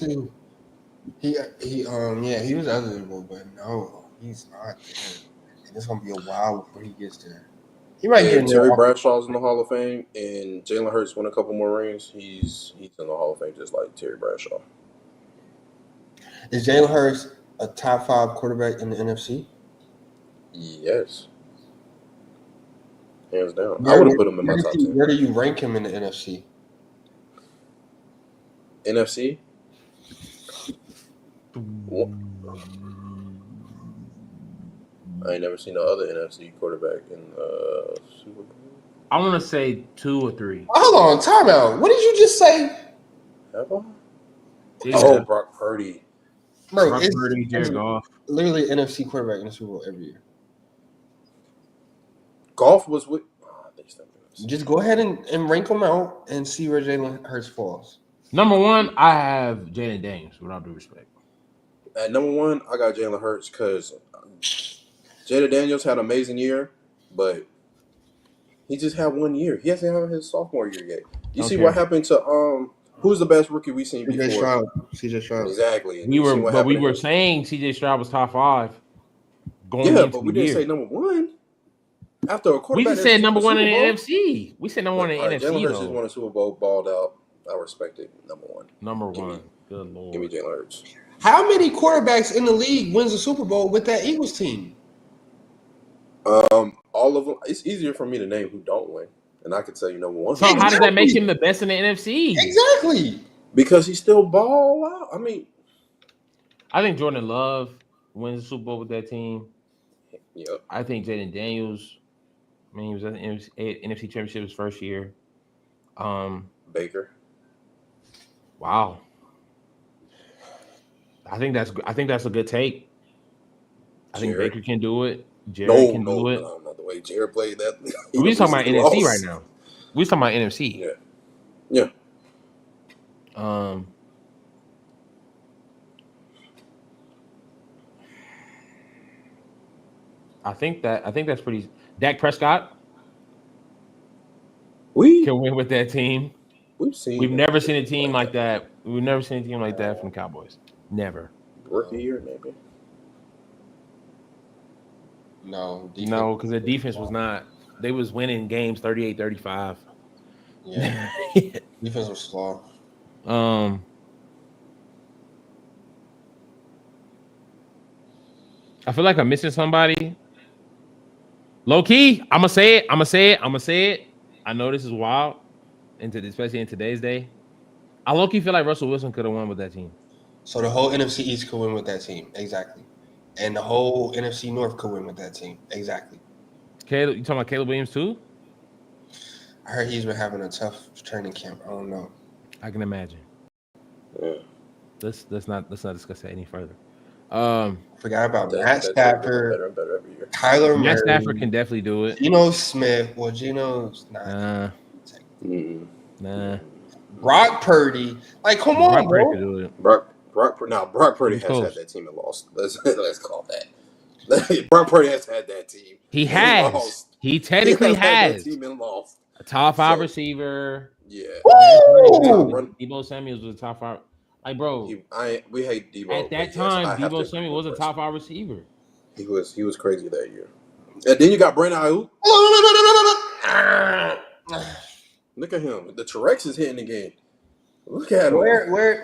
He was eligible, but no, he's not there. And it's gonna be a while before he gets there. He might get in there. Terry Bradshaw's in the Hall of Fame, and Jalen Hurts won a couple more rings. He's in the Hall of Fame just like Terry Bradshaw. Is Jalen Hurts a top 5 quarterback in the NFC? Yes, hands down. I would have put him in my top 10. Where do you rank him in the NFC? NFC. I ain't never seen no other NFC quarterback in Super Bowl. I want to say 2 or 3. Hold on, timeout. What did you just say? Have I? Yeah. Oh, Brock Purdy. Bro, Brock it's Purdy, Jared Goff. literally an NFC quarterback in the Super Bowl every year. Golf was with. Just go ahead and rank them out and see where Jalen Hurts falls. Number 1, I have Jaden Daniels, with all due respect. At number 1, I got Jalen Hurts because Jaden Daniels had an amazing year, but he just had 1 year. He hasn't had his sophomore year yet. You see what happened to who's the best rookie we've seen before? CJ Stroud. Exactly. We were saying CJ Stroud was top 5. But we didn't say number 1. After a quarterback, we just said number 1 in the NFC. We said number 1 in the NFC. Jalen Hurts just won a Super Bowl, balled out. I respect it. Number 1. Number 1. Good Lord. Give me Jalen Hurts. How many quarterbacks in the league wins a Super Bowl with that Eagles team? All of them. It's easier for me to name who don't win, and I can tell you number 1. So how does that make him the best in the NFC? Exactly. Because he still ball out. I mean, I think Jordan Love wins the Super Bowl with that team. Yep. I think Jaden Daniels. I mean, he was at the NFC Championship his first year. Baker. Wow. I think that's a good take. I think Baker can do it. Jared can do it. No, not the way Jared played that. We're just talking about NFC right now. We're talking about NFC. Yeah. I think that's pretty. Dak Prescott can win with that team. We've never seen a team like that. We've never seen a team like that from the Cowboys. Never. Rookie year, maybe. No, because the defense was not. They was winning games 38-35. Yeah, defense was slow. I feel like I'm missing somebody. Low key, I'm gonna say it. I know this is wild, especially in today's day. I low key feel like Russell Wilson could have won with that team. So the whole NFC East could win with that team, exactly, and the whole NFC North could win with that team, exactly. Caleb, you talking about Caleb Williams too? I heard he's been having a tough training camp. I don't know. I can imagine. Yeah. Let's not discuss that any further. Forgot about Matt Stafford. Better every year. Tyler Murray. Matt Stafford can definitely do it. Geno Smith. Well, Geno's not. Nah. Brock Purdy. Like, come on, Brock bro. Purdy can do it. Brock Purdy has had that team and lost. Let's call that. Brock Purdy has had that team. He has. Lost. He technically had has. that team and lost. A top 5 receiver. Yeah. Debo Samuels was a top 5. Like, bro, we hate Debo. at that time, Debo Samuel was a top 5 receiver. He was crazy that year. And then you got Brandon Ayuk. Look at him. The T-Rex is hitting again. Look at him. Where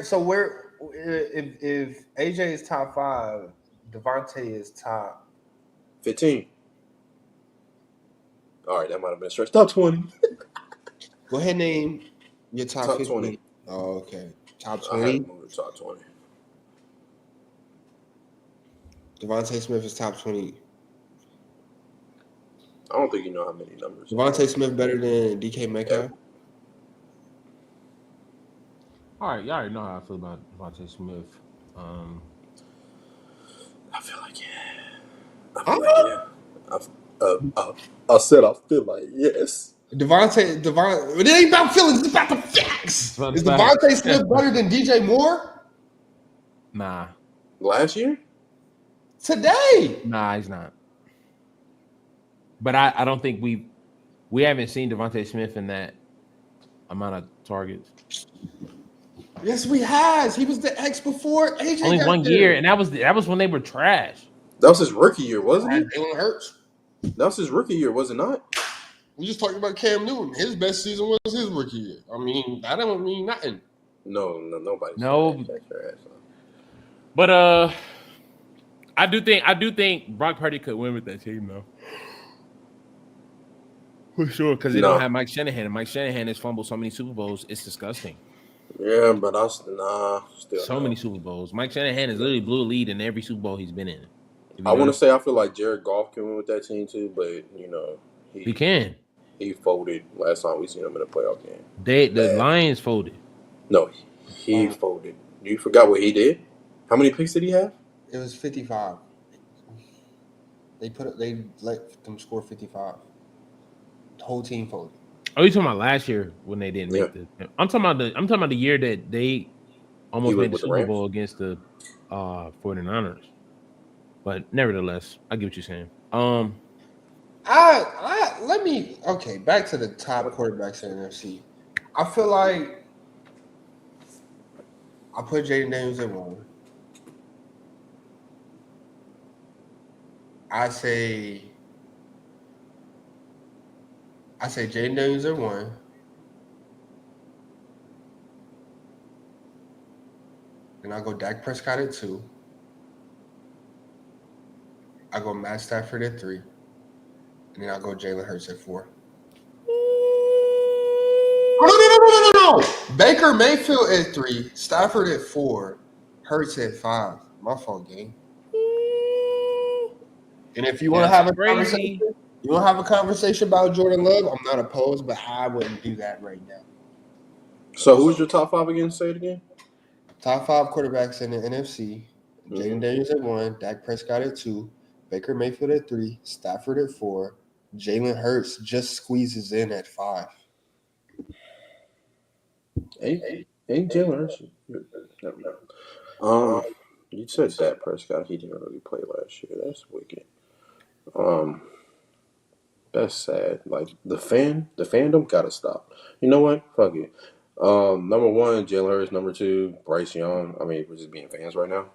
if AJ is top 5, Devontae is top 15. All right, that might have been a stretch. Top 20. Go ahead, name your top 20. Oh, okay. Top 20. I had to move to top 20. Devontae Smith is top 20. I don't think you know how many numbers. Devontae Smith better than DK Metcalf? All right, y'all already know how I feel about Devontae Smith. I feel like I said I feel like yes. Devontae, it ain't about feelings, it's about the facts. Is Devontae Smith better than DJ Moore? Nah. Last year? Today. Nah, he's not. But I don't think we haven't seen Devontae Smith in that amount of targets. Yes, we has. He was the X before AJ. Only got 1 there. year, and that was when they were trash. That was his rookie year, wasn't it? Jalen Hurts. That was his rookie year, was it not? We just talking about Cam Newton. His best season was his rookie year. I mean, that don't mean nothing. No, nobody. No. But I do think Brock Purdy could win with that team though. For sure, because they don't have Mike Shanahan, and Mike Shanahan has fumbled so many Super Bowls, it's disgusting. Yeah, but still many Super Bowls. Mike Shanahan has literally blew a lead in every Super Bowl he's been in. I want to say I feel like Jared Goff can win with that team too, but he can. He folded last time we seen him in a playoff game. The Lions folded. No, he folded. You forgot what he did? How many picks did he have? It was 55. They let them score 55. The whole team folded. Oh, you talking about last year when they didn't make the? I'm talking about the year that they almost made the Super Bowl against the 49ers. But nevertheless, I get what you're saying. Back to the top quarterbacks in the NFC. I feel like I put Jaden Daniels at 1. I say Jaden Daniels at 1. And I'll go Dak Prescott at 2. I'll go Matt Stafford at 3. And then I'll go Jalen Hurts at 4. No. Baker Mayfield at 3. Stafford at 4. Hurts at 5. My fault, gang. And if you want to have a conversation about Jordan Love, I'm not opposed, but I wouldn't do that right now. So who's your top 5 again? Say it again. Top 5 quarterbacks in the NFC. Jaden Daniels at 1. Dak Prescott at 2. Baker Mayfield at 3. Stafford at 4. Jalen Hurts just squeezes in at 5. Ain't Jalen Hurts? You said Dak Prescott. He didn't really play last year. That's wicked. That's sad. Like the fandom gotta stop. You know what? Fuck it. Number 1, Jalen Hurts. Number 2, Bryce Young. I mean, we're just being fans right now.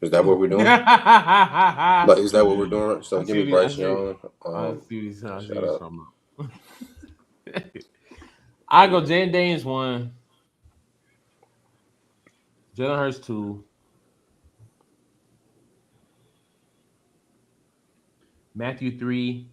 Is that what we're doing? But is that what we're doing? So give me Bryce Young. Shut up. I go Jaden Daniels 1. Jalen Hurts 2. Matthew 3.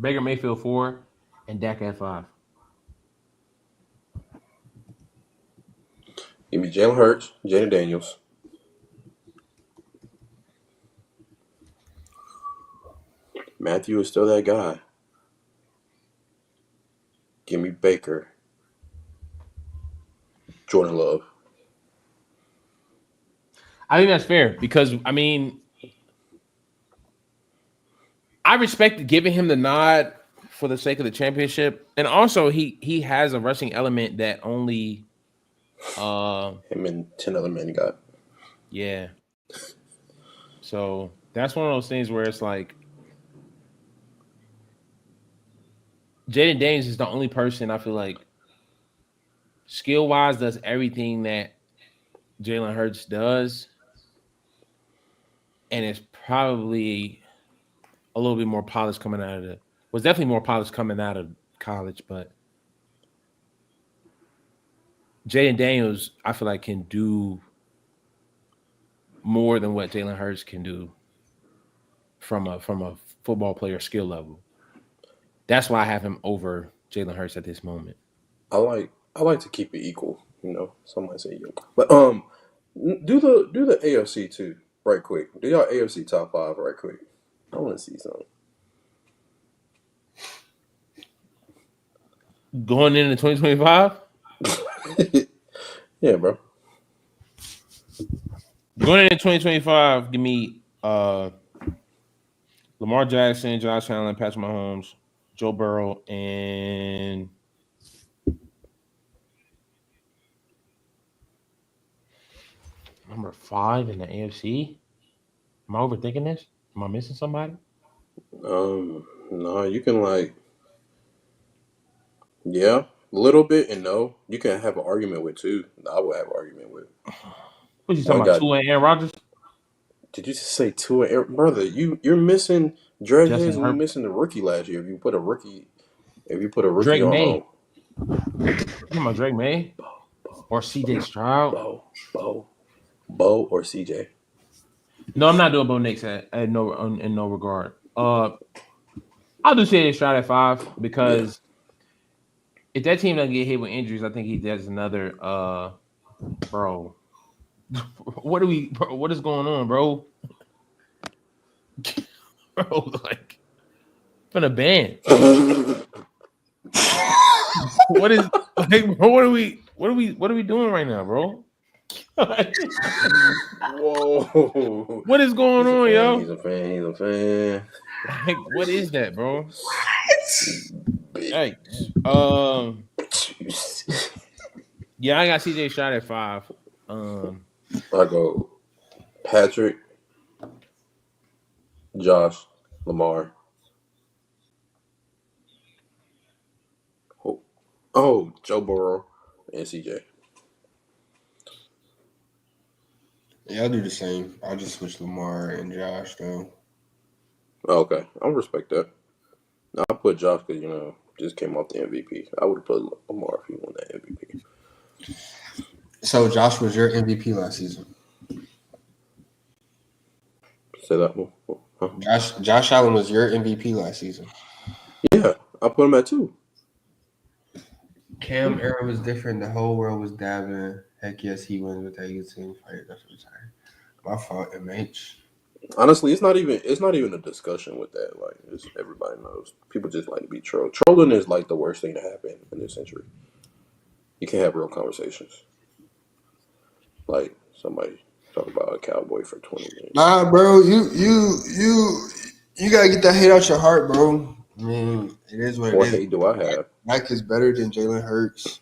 Baker Mayfield 4, and Dak at 5. Give me Jalen Hurts, Jaden Daniels. Matthew is still that guy. Give me Baker. Jordan Love. I think that's fair because, I mean, I respect giving him the nod for the sake of the championship. And also, he has a rushing element that only him and 10 other men got. Yeah. So that's one of those things where it's like Jaden Daniels is the only person I feel like skill-wise does everything that Jalen Hurts does. And it's probably a little bit more polished coming out of was definitely more polished coming out of college, but Jaden Daniels, I feel like, can do more than what Jalen Hurts can do from a football player skill level. That's why I have him over Jalen Hurts at this moment. I like to keep it equal, Some might say equal. But do the AFC too, right quick. Do y'all AFC top 5 right quick. I want to see something. Going into 2025? Yeah, bro. Going into 2025, give me Lamar Jackson, Josh Allen, Patrick Mahomes, Joe Burrow, and number 5 in the AFC. Am I overthinking this? Am I missing somebody? No, you can a little bit, and no, you can have an argument with two. I would have an argument with. What you talking about? Tua and Aaron Rodgers? Did you just say Tua, brother? You're missing dreadheads, and you're missing the rookie last year. If you put a rookie Drake on, May. You talking about Drake May or CJ Stroud? Bo or CJ? No, I'm not doing Bo Nix in no regard. I'll do CJ Stroud at 5 because if that team doesn't get hit with injuries, I think he does another. Bro, what is going on, bro? Bro, like, from a band. What is like? Bro, what are we doing right now, bro? Whoa! What is going on, yo? He's a fan. Like, what is that, bro? Hey, yeah, I got CJ Stroud at 5. I go Patrick, Josh, Lamar. Oh, Joe Burrow and CJ. Yeah, I'll do the same. I'll just switch Lamar and Josh though. Okay, I'll respect that. I'll put Josh because just came off the MVP. I would have put Lamar if he won that MVP. So Josh was your MVP last season. Say that one. Huh? Josh Allen was your MVP last season. Yeah, I put him at 2. Cam era was different. The whole world was dabbing. Heck yes, he wins with that team fight. That's retired. My fault, MH. Honestly, it's not even a discussion with that. Like, everybody knows. People just like to be trolled. Trolling is like the worst thing to happen in this century. You can't have real conversations. Like somebody talk about a cowboy for 20 minutes. Nah, bro, you gotta get that hate out your heart, bro. I mean, it is what it is. What hate do I have? Dak is better than Jalen Hurts,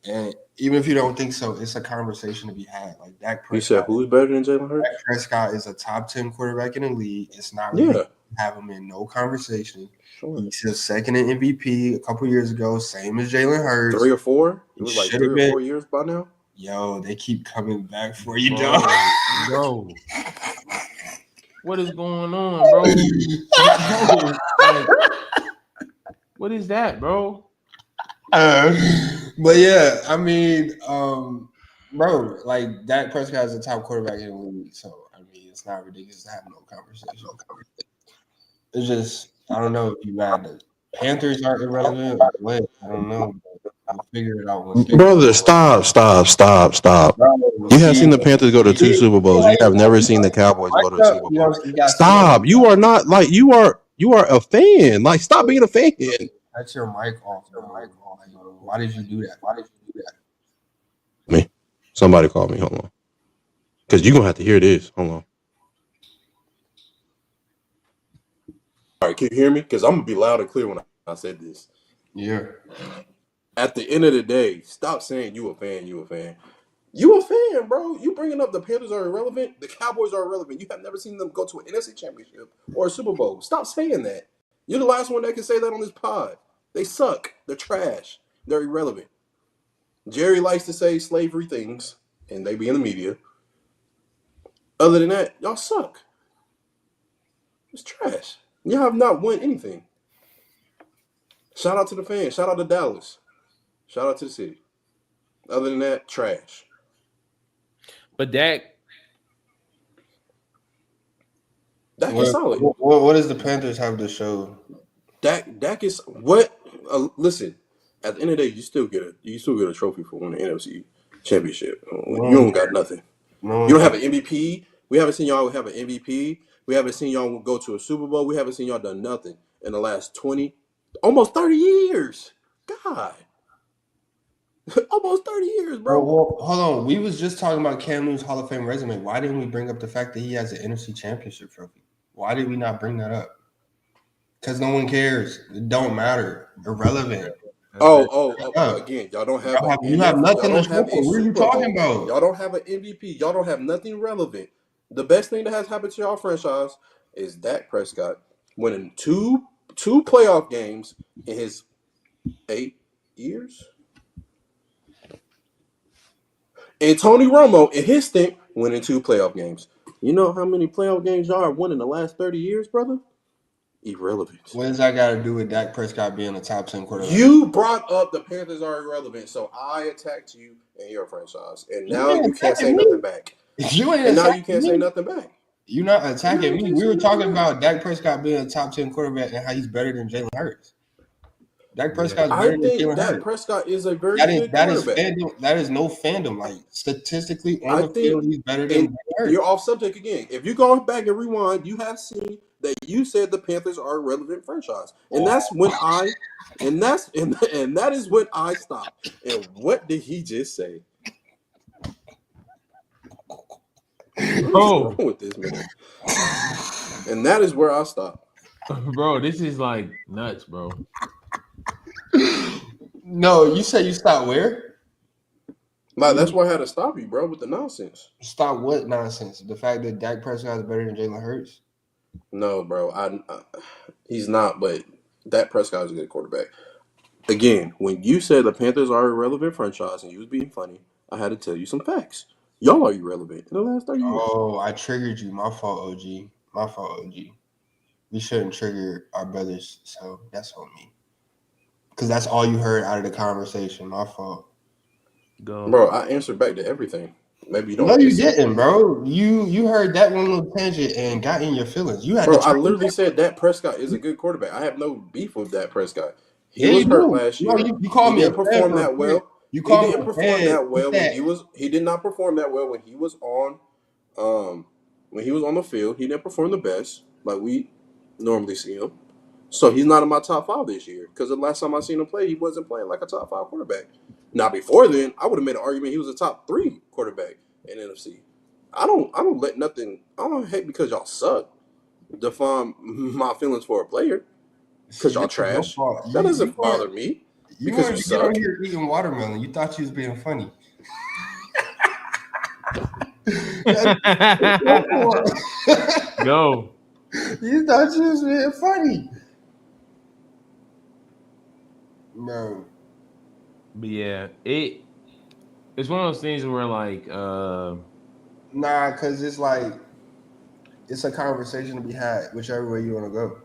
and even if you don't think so, it's a conversation to be had. Like Dak Prescott. You said who's better than Jalen Hurts? Dak Prescott is a top 10 quarterback in the league. It's not really have him in no conversation. Sure. He's his second in MVP a couple years ago, same as Jalen Hurts. 3 or 4? It was like 3 or 4 years by now. Yo, they keep coming back for you, dog. Bro. What is going on, bro? Like, what is that, bro? But yeah, I mean, bro, like Dak Prescott is a top quarterback in the league, so I mean, it's not ridiculous to have no conversation. It's just, I don't know if you mad that Panthers are irrelevant or what. I don't know. We'll figure it out. Brother, stop. Bro, you have seen the Panthers go to 2 Super Bowls. You have never seen the Cowboys go to a Super Bowl. Stop. You are not like you are a fan. Like, stop being a fan. That's your mic off. Why did you do that? Me. Somebody call me. Hold on. Because you're gonna have to hear this. Hold on. All right, can you hear me? Because I'm gonna be loud and clear when I said this. Yeah. At the end of the day, stop saying you a fan. You a fan, bro. You bringing up the Panthers are irrelevant. The Cowboys are irrelevant. You have never seen them go to an NFC Championship or a Super Bowl. Stop saying that. You're the last one that can say that on this pod. They suck. They're trash. They're irrelevant. Jerry likes to say slavery things, and they be in the media. Other than that, y'all suck. It's trash. Y'all have not won anything. Shout out to the fans. Shout out to Dallas. Shout out to the city. Other than that, trash. But Dak is solid. What does the Panthers have to show? Dak is what? Listen, at the end of the day, you still get a trophy for winning the NFC Championship. You don't got nothing. You don't have an MVP. We haven't seen y'all have an MVP. We haven't seen y'all go to a Super Bowl. We haven't seen y'all done nothing in the last 20, almost 30 years. God. Almost 30 years, bro. Well, hold on. We was just talking about Cam Newton's Hall of Fame resume. Why didn't we bring up the fact that he has an NFC Championship trophy? Why did we not bring that up? Because no one cares. It don't matter. Irrelevant. Again, y'all don't have you have nothing to show have for. What are you talking about? Y'all don't have an MVP. Y'all don't have nothing relevant. The best thing that has happened to y'all franchise is Dak Prescott winning two playoff games in his 8 years. And Tony Romo in his stint winning 2 playoff games. You know how many playoff games y'all have won in the last 30 years, brother? Irrelevant. What does that got to do with Dak Prescott being a top 10 quarterback? You brought up the Panthers are irrelevant, so I attacked you and your franchise, and now you can't say nothing back. You can't say nothing back. You're not attacking me. We were talking about Dak Prescott being a top 10 quarterback and how he's better than Jalen Hurts. Dak Prescott's better than Jalen Hurts. Dak Prescott is a very good quarterback. That is no fandom. Like, statistically, on the field, he's better than Jalen Hurts. You're off subject again. If you go back and rewind, you have seen that you said the Panthers are a relevant franchise, and that's when that is when I stopped. And what did he just say? What's wrong with this man? And that is where I stopped. Bro, this is like nuts, bro. No, you said you stopped where? Like, that's why I had to stop you, bro, with the nonsense. Stop what nonsense? The fact that Dak Prescott is better than Jalen Hurts? No, bro. He's not, but Dak Prescott is a good quarterback. Again, when you said the Panthers are a irrelevant franchise and you was being funny, I had to tell you some facts. Y'all are irrelevant in the last 30 years. Oh, I triggered you. My fault, OG. My fault, OG. We shouldn't trigger our brothers, so that's on me. Because that's all you heard out of the conversation. My fault. Go. Bro, I answered back to everything. Maybe you don't. No, you didn't, bro. You heard that one little tangent and got in your feelings. You had bro, I literally said Dak Prescott is a good quarterback. I have no beef with Dak Prescott. He was hurt last year. No, you called me a perform that well. You called he didn't perform that well when he did not perform that well when he was on the field. He didn't perform the best like we normally see him. So he's not in my top 5 this year because the last time I seen him play, he wasn't playing like a top 5 quarterback. Now before then, I would have made an argument he was a top 3 quarterback in NFC. I don't let nothing. I don't hate because y'all suck. Define my feelings for a player because y'all trash. That doesn't bother me. Because you suck. Out here eating watermelon. You thought you was being funny. Go. You thought you was being funny. No. But yeah, it's one of those things where like nah, because it's like it's a conversation to be had whichever way you want to go.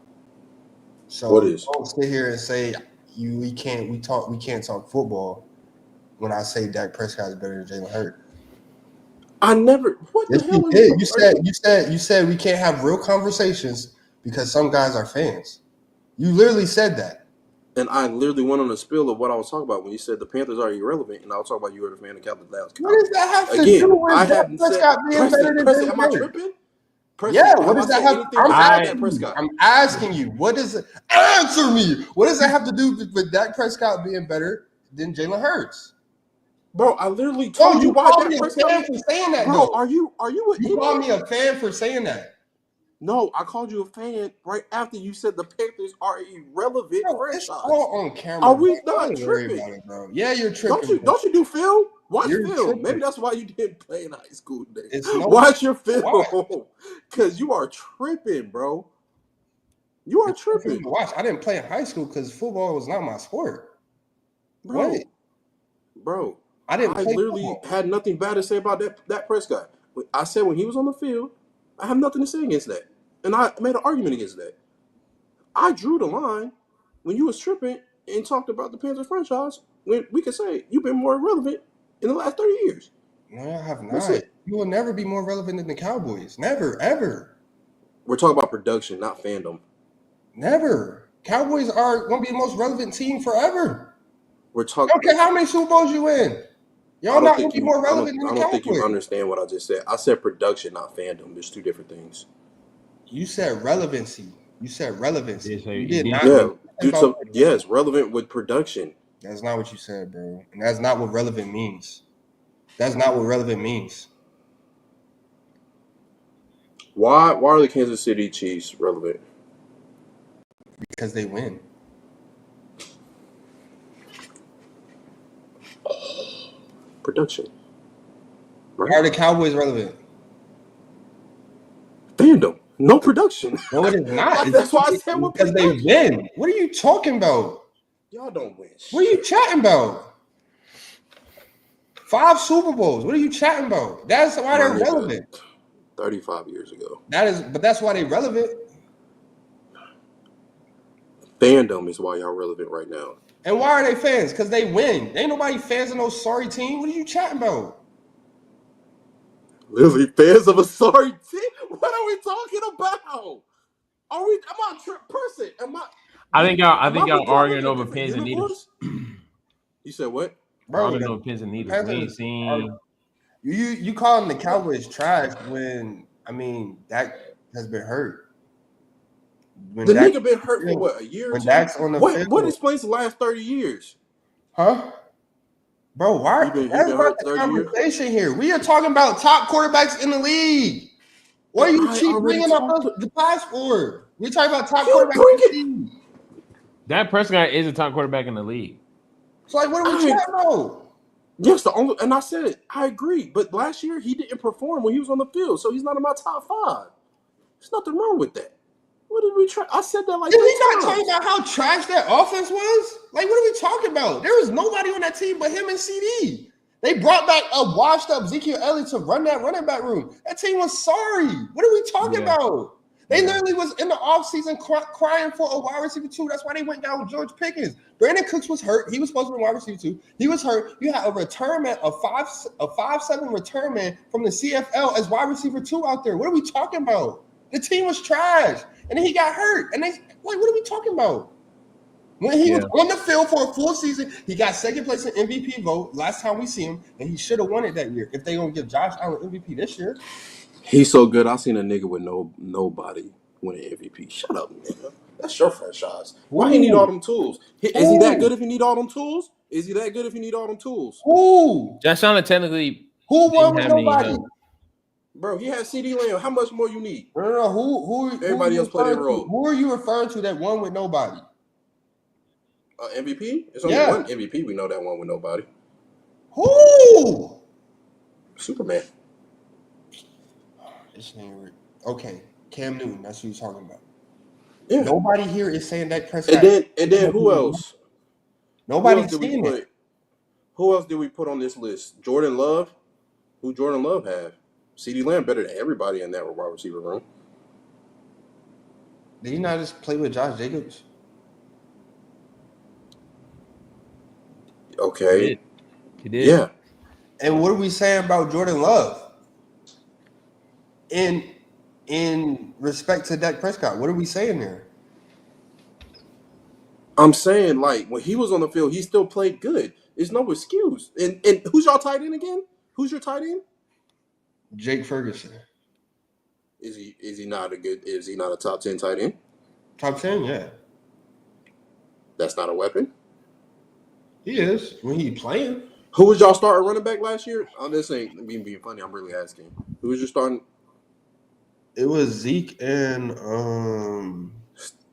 So what is? Don't sit here and say we can't talk football when I say Dak Prescott is better than Jalen Hurts. I never. What the hell? You said we can't have real conversations because some guys are fans. You literally said that. And I literally went on a spill of what I was talking about when you said the Panthers are irrelevant, and I was talking about you were the fan of Captain Dallas. What does that have to do with Dak Prescott being better than Jalen Hurts? Am I tripping? Yeah, what does that have? I'm asking you. What does it answer me? What does that have to do with Dak Prescott being better than Jalen Hurts? Bro, I literally told you why Dak Prescott for saying that. Bro, are you you called me a fan for saying that? No, I called you a fan right after you said the Panthers are irrelevant franchise. It's all on camera. Are we not tripping? About it, bro. Yeah, you're tripping. Don't you do film? Watch film. Tripping. Maybe that's why you didn't play in high school today. Watch your film. Because you are tripping, bro. You are tripping. Watch. I didn't play in high school because football was not my sport. Bro. What? Bro. I literally football. Had nothing bad to say about that Prescott. I said when he was on the field, I have nothing to say against that. And I made an argument against that. I drew the line when you was tripping and talked about the Panthers franchise when we could say you've been more relevant in the last 30 years. No, I have not. You will never be more relevant than the Cowboys. Never, ever. We're talking about production, not fandom. Never. Cowboys are going to be the most relevant team forever. We're talking. I don't care how many Super Bowls you win. Y'all not going to be more relevant than the Cowboys. I don't think you understand what I just said. I said production, not fandom. There's two different things. You said relevancy. You said relevancy. You did not. Yeah. Yes, relevant with production. That's not what you said, bro. And that's not what relevant means. That's not what relevant means. Why are the Kansas City Chiefs relevant? Because they win. Production. Right? Are the Cowboys relevant? Fandom. No production. No, it is not. That's why I said what because they win. What are you talking about? Y'all don't win. What are you chatting about? 5 Super Bowls. What are you chatting about? That's why they're relevant. 35 years ago. But that's why they're relevant. Fandom is why y'all relevant right now. And why are they fans? Because they win. Ain't nobody fans of no sorry team. What are you chatting about? Literally fans of a sorry team? What are we talking about? Are we? Am I a person? Am I? I think y'all arguing over pins and needles. You said what? Bro, arguing over pins and needles. We ain't seen. You calling the Cowboys trash when Dak has been hurt. When nigga been hurt for what, a year? When Dak's on the field. What explains the last 30 years? Huh? Bro, why? That's about the conversation here. We are talking about top quarterbacks in the league. What are you keep bringing up the passport? We're talking about top quarterbacks in the league. Dak Prescott is a top quarterback in the league. So, like, what are we talking about? Yes, and I said it. I agree. But last year, he didn't perform when he was on the field, so he's not in my top 5. There's nothing wrong with that. What did we try? I said that like. Did we not talk about how trash that offense was? Like, what are we talking about? There was nobody on that team but him and CD. They brought back a washed-up Ezekiel Elliott to run that running back room. That team was sorry. What are we talking about? They literally was in the offseason crying for a wide receiver 2. That's why they went down with George Pickens. Brandon Cooks was hurt. He was supposed to be wide receiver 2. He was hurt. You had a return man, a 5'7" return man from the CFL as wide receiver 2 out there. What are we talking about? The team was trash. And then he got hurt. And what are we talking about? When he was on the field for a full season, he got second place in MVP vote last time we see him, and he should have won it that year. If they gonna give Josh Allen MVP this year, he's so good. I seen a nigga with nobody win an MVP. Shut up, nigga. That's your franchise. Why he need all them tools? Is he that good if he need all them tools? Is he that good if he need all them tools? Who? Josh Allen technically. Who won with nobody? Bro, he had CD Lamb. How much more you need? No. Who? Everybody else played their role. Who are you referring to that won with nobody? MVP? It's only one MVP. We know that one with nobody. Who? Superman. Okay, Cam Newton. That's who you're talking about. Yeah. Nobody here is saying that Prescott. And then who else? Nobody's saying it. Who else did we put on this list? Jordan Love. Who Jordan Love have? CD Lamb better than everybody in that wide receiver room. Did he not just play with Josh Jacobs? Okay. He did. Yeah. And what are we saying about Jordan Love? In respect to Dak Prescott, what are we saying there? I'm saying, like, when he was on the field, he still played good. There's no excuse. And who's y'all tight end again? Who's your tight end? Jake Ferguson. Is he not a top 10 tight end? Top 10, yeah. That's not a weapon? He is when he playing. Who was y'all starting running back last year? This ain't being funny. I'm really asking. Who was your starting? It was Zeke and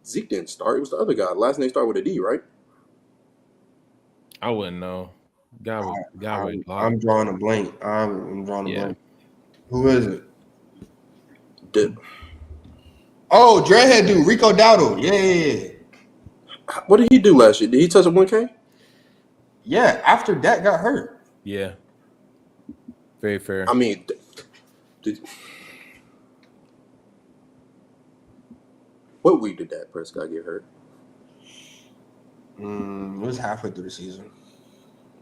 Zeke didn't start. It was the other guy. Last name started with a D, right? I wouldn't know. I'm drawing a blank. I'm drawing a blank. Who is it? Oh, dreadhead dude, Rico Dowdle. Yeah. What did he do last year? Did he touch a 1K? Yeah, after that got hurt. Yeah. Very fair. I mean, what week did that Prescott get hurt? It was halfway through the season.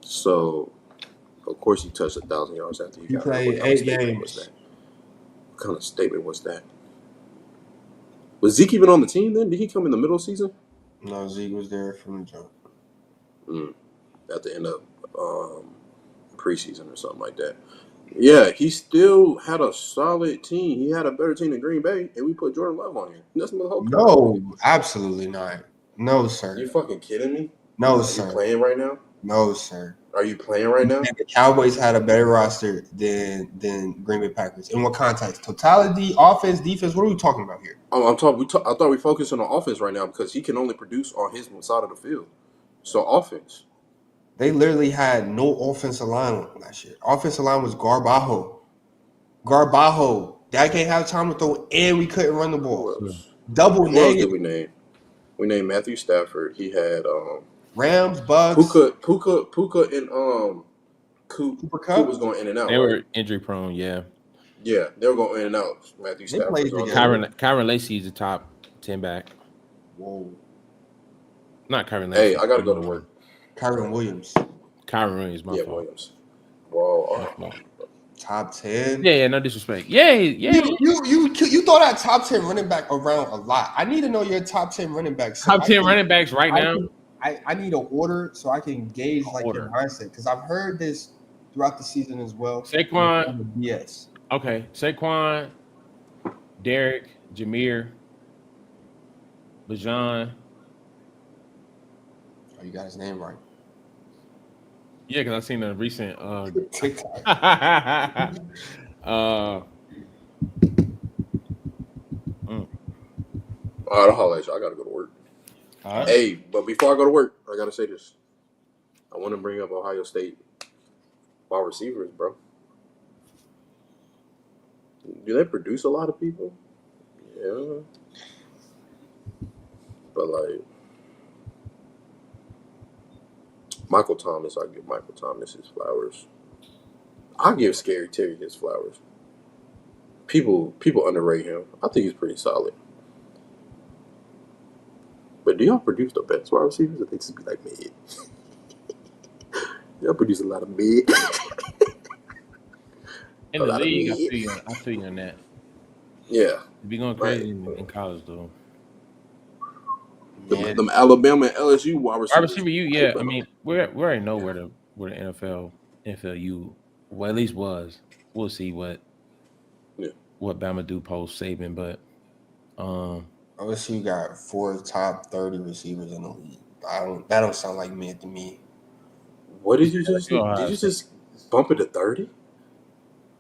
So, of course, he touched 1,000 yards after he got played hurt. 8 games. What kind of statement was that? Was Zeke even on the team then? Did he come in the middle of the season? No, Zeke was there from the jump. At the end of preseason or something like that. Yeah, he still had a solid team. He had a better team than Green Bay, and we put Jordan Love on here. That's the whole. No, absolutely not. No, sir. You fucking kidding me? No, Is sir. he playing right now? No, sir. Are you playing right now? And the Cowboys had a better roster than Green Bay Packers. In what context? Totality, offense, defense. What are we talking about here? I'm talking. I thought we focused on the offense right now because he can only produce on his side of the field. So offense. They literally had no offensive line last year. Offensive line was Garbajo. That can't have time to throw, and we couldn't run the ball. Double Who else did negative. we name? We named Matthew Stafford. He had Rams, Bucks. Puka, and Cooper Coop Kupp was going in and out. They right? were injury prone, yeah. Yeah, they were going in and out. Matthew They Stafford. played together. Kyron Lacy is the top 10 back. Whoa. Not Kyron Lacy. Hey, I gotta go to work. Kyron Williams. Kyron Williams, my fault. Williams. Whoa. Top 10. Yeah, no disrespect. Yeah. You throw that top 10 running back around a lot. I need to know your top 10 running backs. So Top 10 running backs right now. I need an order so I can gauge like your mindset because I've heard this throughout the season as well. Saquon. Yes. Okay. Saquon, Derek, Jameer, Bijan. Oh, you got his name right. Yeah, because I've seen a recent TikTok. All right, I'll holler at you. I gotta go to work. All right. Hey, but before I go to work, I gotta say this. I want to bring up Ohio State wide receivers, bro. Do they produce a lot of people? Yeah. But like Michael Thomas, I give Michael Thomas his flowers. I give Scary Terry his flowers. People underrate him. I think he's pretty solid. But do y'all produce the best wide receivers, or they just be like mid? Y'all produce a lot of mid. in the league, I feel you on that. Yeah. Be going crazy in college though. Them Alabama and LSU wide receivers. Yeah. I mean, we already know where the NFLU, well, at least was. We'll see what Bama do post Saban, but LSU got 4 top 30 receivers in the league. That don't sound like mid to me. What did you just do? Did you just bump it to 30?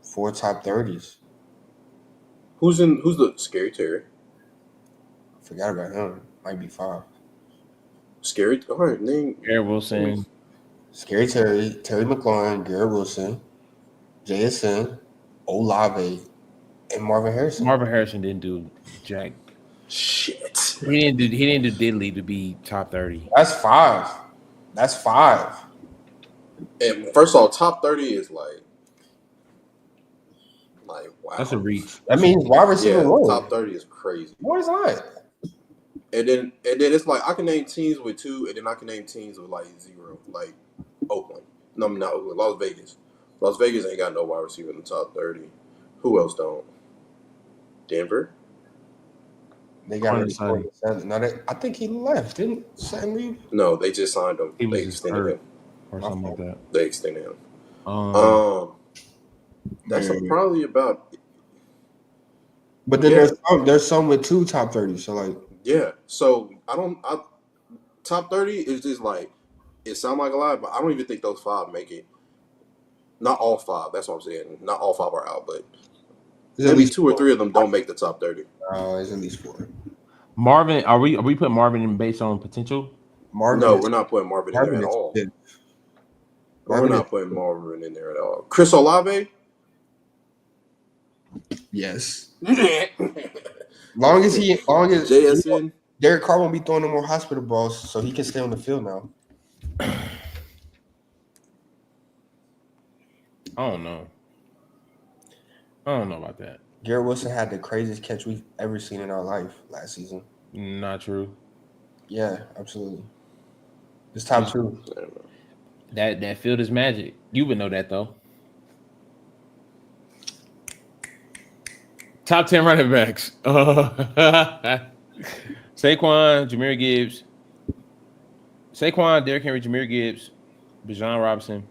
4 top 30s. Who's the Scary Terry? I forgot about him. Might be 5. Scary. All right, name. Garrett Wilson. Scary Terry, Terry McLaurin, Garrett Wilson, JSN, Olave, and Marvin Harrison. Marvin Harrison didn't do jack. Shit. He didn't do diddly to be top 30. That's 5. And first of all, top 30 is like wow. That's a reach. That means wide receiver low. Top 30 is crazy. What is that? And then it's like I can name teams with 2, and then I can name teams with like 0, like Oakland. No, not Oakland. Las Vegas. Las Vegas ain't got no wide receiver in the top 30. Who else don't? Denver. They got rid of 47. No, I think he left. Didn't Sutton leave? No, they just signed him. He was They extended him. or something like that. They extended him. That's Man. probably about. But then there's some with 2 top 30. So like, Yeah. So top 30 is just like it sounds like a lot, but I don't even think those 5 make it. Not all 5. That's what I'm saying. Not all 5 are out, but at least 2 or 3 of them don't make the top 30. There's at least 4. Marvin, are we putting Marvin in based on potential? No, we're not putting Marvin in there at all. We're not putting Marvin in there at all. Chris Olave? Yes. long as JSN. Derek Carr won't be throwing no more hospital balls, so he can stay on the field now. I don't know about that. Garrett Wilson had the craziest catch we've ever seen in our life last season. Not true. Yeah, absolutely. It's top 2. That field is magic. You would know that though. Top 10 running backs. Saquon, Jahmyr Gibbs. Saquon, Derrick Henry, Jahmyr Gibbs, Bijan Robinson.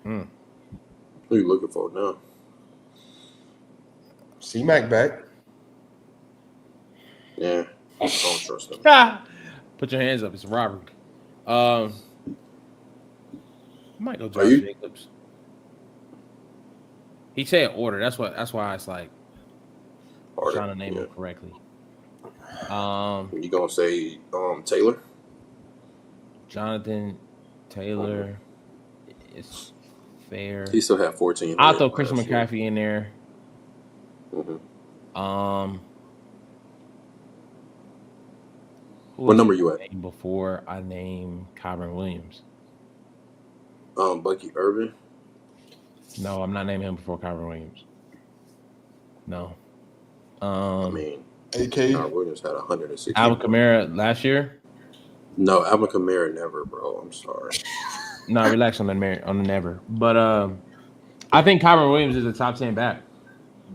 Who are you looking for now? C-Mac back. Yeah, I don't trust them. Put your hands up. It's a robbery. I might go Are Josh you? Jacobs. He said order. That's why it's like Harder. trying to name him correctly. You gonna say Taylor? Jonathan Taylor is fair. He still had 14. I'll throw Christian McCaffrey in there. Mm-hmm. What number you at? Before I name Kyron Williams. Bucky Irvin. No, I'm not naming him before Kyron Williams. No. I mean, AK. Kyron Williams had 160. Alvin Kamara last year. No, Alvin Kamara never, bro. I'm sorry. No, relax on the never. But I think Kyron Williams is a top 10 back.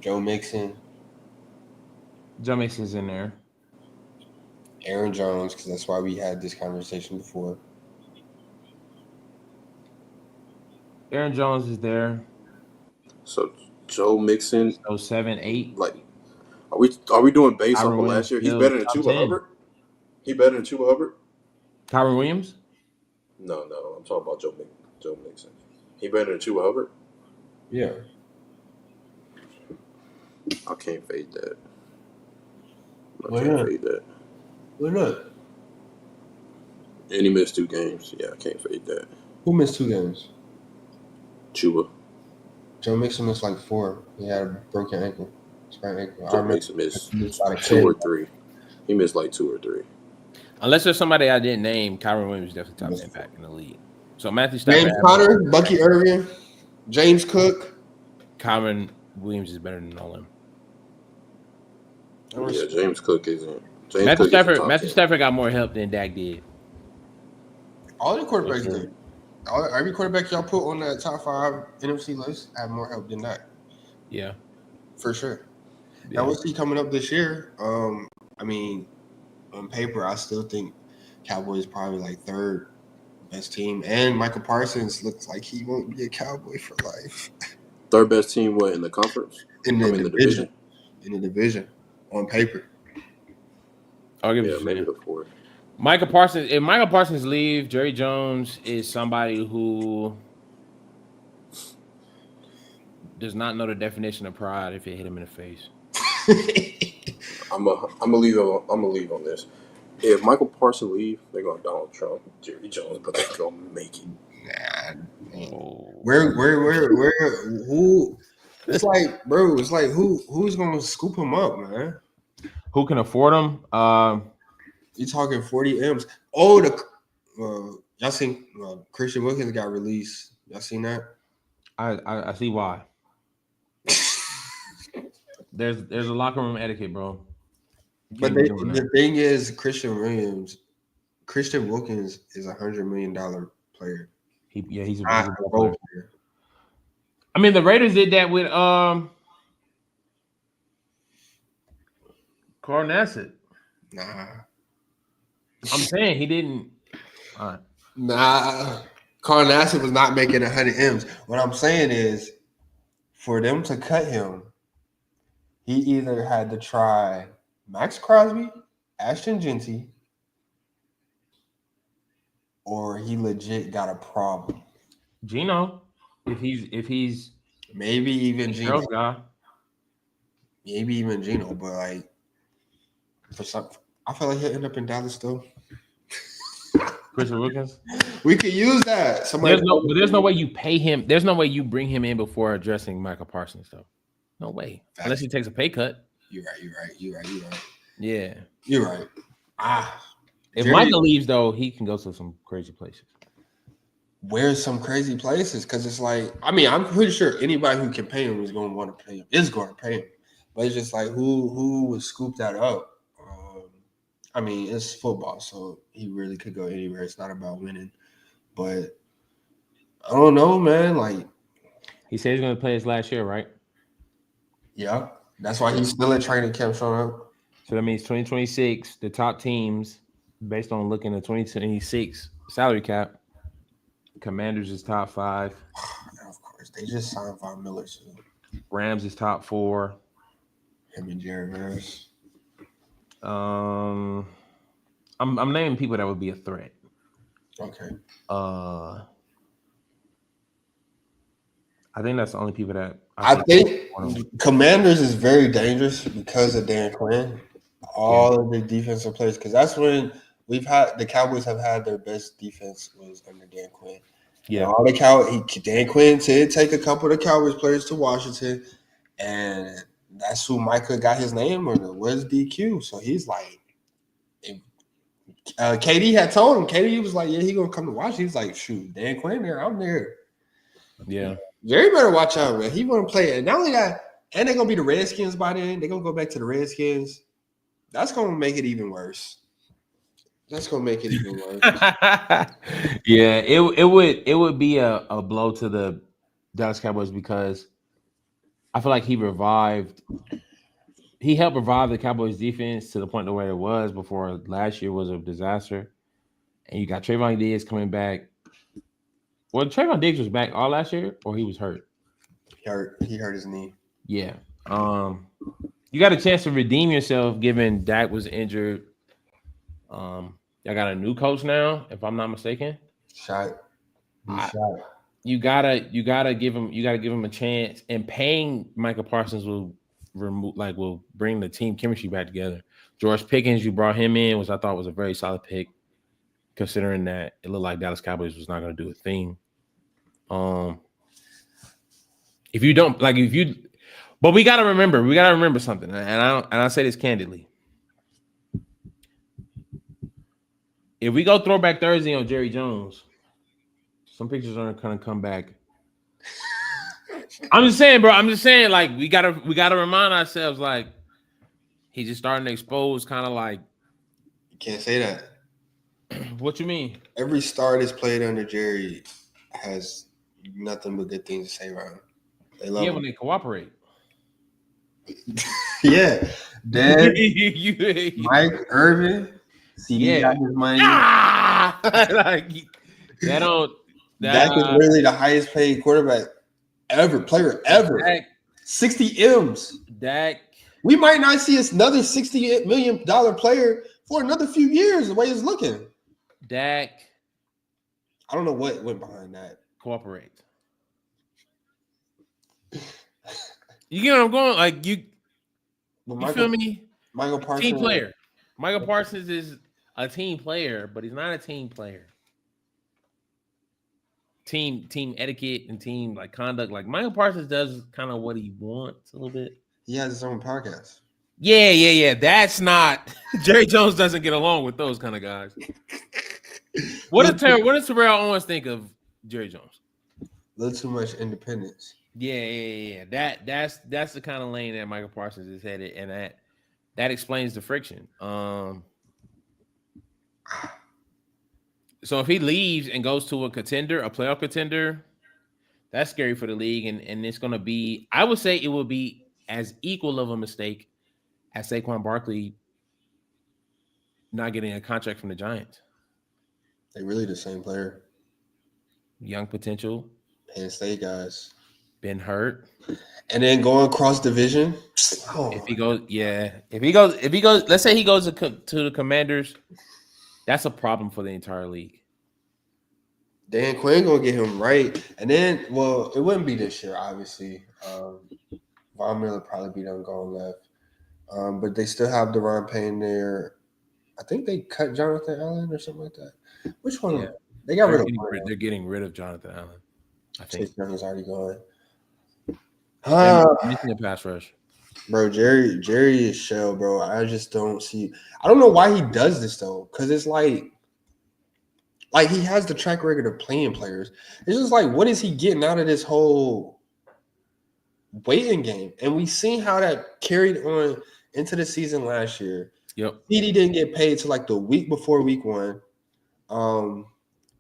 Joe Mixon. Joe Mixon's in there. Aaron Jones, because that's why we had this conversation before. Aaron Jones is there. So Joe Mixon. So 7, 8. Like, are we doing based Kyron off of Williams last year? He's still better than top Chuba 10. Hubbard. He better than Chuba Hubbard. Kyron Williams? No, I'm talking about Joe Mixon. He better than Chuba Hubbard. Yeah. I can't fade that. Why not? Fade that. Why not? And he missed 2 games. Yeah, I can't fade that. Who missed 2 games? Chuba. Joe Mixon missed like 4. He had a broken ankle. Sprained ankle. Joe Mixon missed like 2 or 3. He missed like 2 or 3. Unless there's somebody I didn't name, Kyron Williams is definitely top 10 back in the league. So Matthew Stafford. James Conner, Bucky Irvin, James Cook. Kyron Williams is better than all of them. Yeah, James Cook isn't. Matthew Stafford got more help than Dak did. All the quarterbacks did. Every quarterback y'all put on that top 5 NFC list had more help than that. Yeah. For sure. Yeah. Now we'll see coming up this year. I mean, on paper, I still think Cowboys probably like 3rd best team. And Micah Parsons looks like he won't be a Cowboy for life. 3rd best team, what, in the conference? In the division. In the division, on paper. I'll give you maybe the 4th. Micah Parsons. If Micah Parsons leaves, Jerry Jones is somebody who does not know the definition of pride if it hit him in the face. I'm gonna leave on this. If Michael Parsons leave, they're gonna Donald Trump, Jerry Jones, but they're gonna make it. Nah. Where? Who? It's like, bro. It's like who's gonna scoop him up, man? Who can afford him? You talking 40 M's? Oh, y'all seen Christian Wilkins got released? Y'all seen that? I see why. There's a locker room etiquette, bro. But the thing is, Christian Wilkins is $100 million player. He's a not a role player. I mean, the Raiders did that with Carnasset. Nah. I'm saying he didn't. Nah. Carnasset was not making 100 M's. What I'm saying is, for them to cut him, he either had to try Max Crosby, Ashton Genty, or he legit got a problem. Gino, if he's maybe even Gino. Guy. Maybe even Gino, but like I feel like he'll end up in Dallas though. Christian Wilkins. We could use that. There's no way you pay him. There's no way you bring him in before addressing Michael Parsons though. No way. Fact. Unless he takes a pay cut. You're right. Yeah. You're right. If Micah leaves though, he can go to some crazy places. Where's some crazy places? Because it's like, I mean, I'm pretty sure anybody who can pay him is going to want to pay him. But it's just like who would scoop that up? I mean, it's football, so he really could go anywhere. It's not about winning. But I don't know, man. Like, he said he's going to play his last year, right? Yeah. That's why he's still at training camp showing up. So that means 2026, the top teams, based on looking at 2026 salary cap, Commanders is top 5. Of course. They just signed Von Miller, too. Rams is top 4. Him and Jared Harris. I'm naming people that would be a threat. Okay. I think that's the only people that I think Commanders is very dangerous because of Dan Quinn. All of the defensive players, because that's when the Cowboys have had their best defense was under Dan Quinn. Yeah, all the Dan Quinn did take a couple of the Cowboys players to Washington, and that's who Micah got his name on. Was DQ, so he's like, KD had told him. KD was like, yeah, he gonna come to Washington. He's like, shoot, Dan Quinn there, I'm there. Yeah, Jerry better watch out, man. He gonna play, and not only that, and they're gonna be the Redskins by then. They're gonna go back to the Redskins. That's gonna make it even worse. That's gonna make it even worse. Yeah, it would be a blow to the Dallas Cowboys because I feel like he helped revive the Cowboys defense to the point to where it was before last year was a disaster. And you got Trayvon Diggs coming back. Well, Trayvon Diggs was back all last year, or he was hurt. He hurt his knee. Yeah. You got a chance to redeem yourself given Dak was injured. Y'all got a new coach now, if I'm not mistaken. You gotta give him a chance, and paying Micah Parsons will bring the team chemistry back together. George Pickens, you brought him in, which I thought was a very solid pick, considering that it looked like Dallas Cowboys was not going to do a thing. But we gotta remember something, and I say this candidly. If we go Throwback Thursday on Jerry Jones, some pictures aren't gonna come back. I'm just saying, bro. Like we gotta remind ourselves, like he's just starting to expose, kind of like. You can't say that. What you mean? Every star that's played under Jerry has nothing but good things to say around him. They love him. When they cooperate. Yeah, Dad, Mike, Irvin, CD got his money. Like that don't. Dak is really the highest paid player ever. Dak, 60 M's. Dak. We might not see another $60 million player for another few years. The way it's looking. Dak. I don't know what went behind that. Cooperate. You get what I'm going? Like you feel me? Michael Parsons, team player. Michael Parsons is a team player, but he's not a team player. Team etiquette and team like conduct. Like Michael Parsons does kind of what he wants a little bit. He has his own podcast. Yeah. That's not Jerry Jones doesn't get along with those kind of guys. What does Terrell Owens think of Jerry Jones? A little too much independence. Yeah. That's the kind of lane that Michael Parsons is headed, and that explains the friction. So if he leaves and goes to a playoff contender, that's scary for the league, and it's going to be. I would say it will be as equal of a mistake as Saquon Barkley not getting a contract from the Giants. They're really the same player. Young potential. Penn State guys. Been hurt. And then going cross division. If he goes, let's say he goes to the Commanders, that's a problem for the entire league. Dan Quinn gonna get him right. And then, it wouldn't be this year, obviously. Von Miller probably be done going left. But they still have Deron Payne there. I think they cut Jonathan Allen or something like that. Which one? Yeah. They got rid of. They're getting rid of Jonathan Allen. I think Chase Young is already gone. Missing a pass rush. Bro, Jerry is shell, bro. I just don't see. I don't know why he does this though, because it's like he has the track record of playing players. It's just like, what is he getting out of this whole waiting game? And we seen how that carried on into the season last year. Yep. CD didn't get paid till like the week before week 1.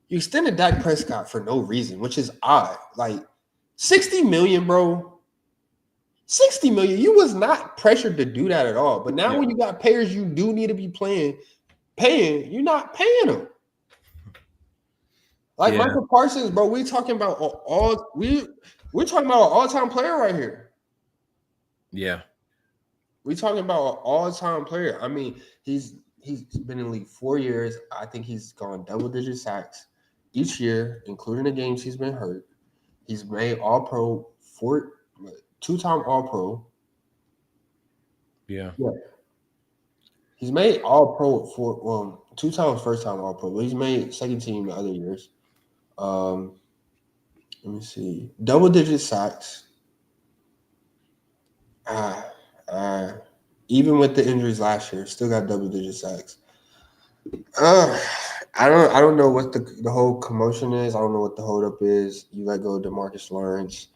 You extended Dak Prescott for no reason, which is odd. Like $60 million, bro. $60 million. You was not pressured to do that at all. But now when you got players you do need to be paying, you're not paying them. Like Michael Parsons, bro. We're talking about we're talking about an all-time player right here. Yeah. We talking about an all-time player. I mean, he's been in the league 4 years. I think he's gone double-digit sacks each year, including the games he's been hurt. He's made All-Pro 2-time All-Pro. Yeah. He's made All-Pro for 2 times first-time All-Pro, but he's made second team the other years. Let me see. Double-digit sacks. Even with the injuries last year, still got double-digit sacks. I don't know what the whole commotion is. I don't know what the holdup is. You let go of DeMarcus Lawrence.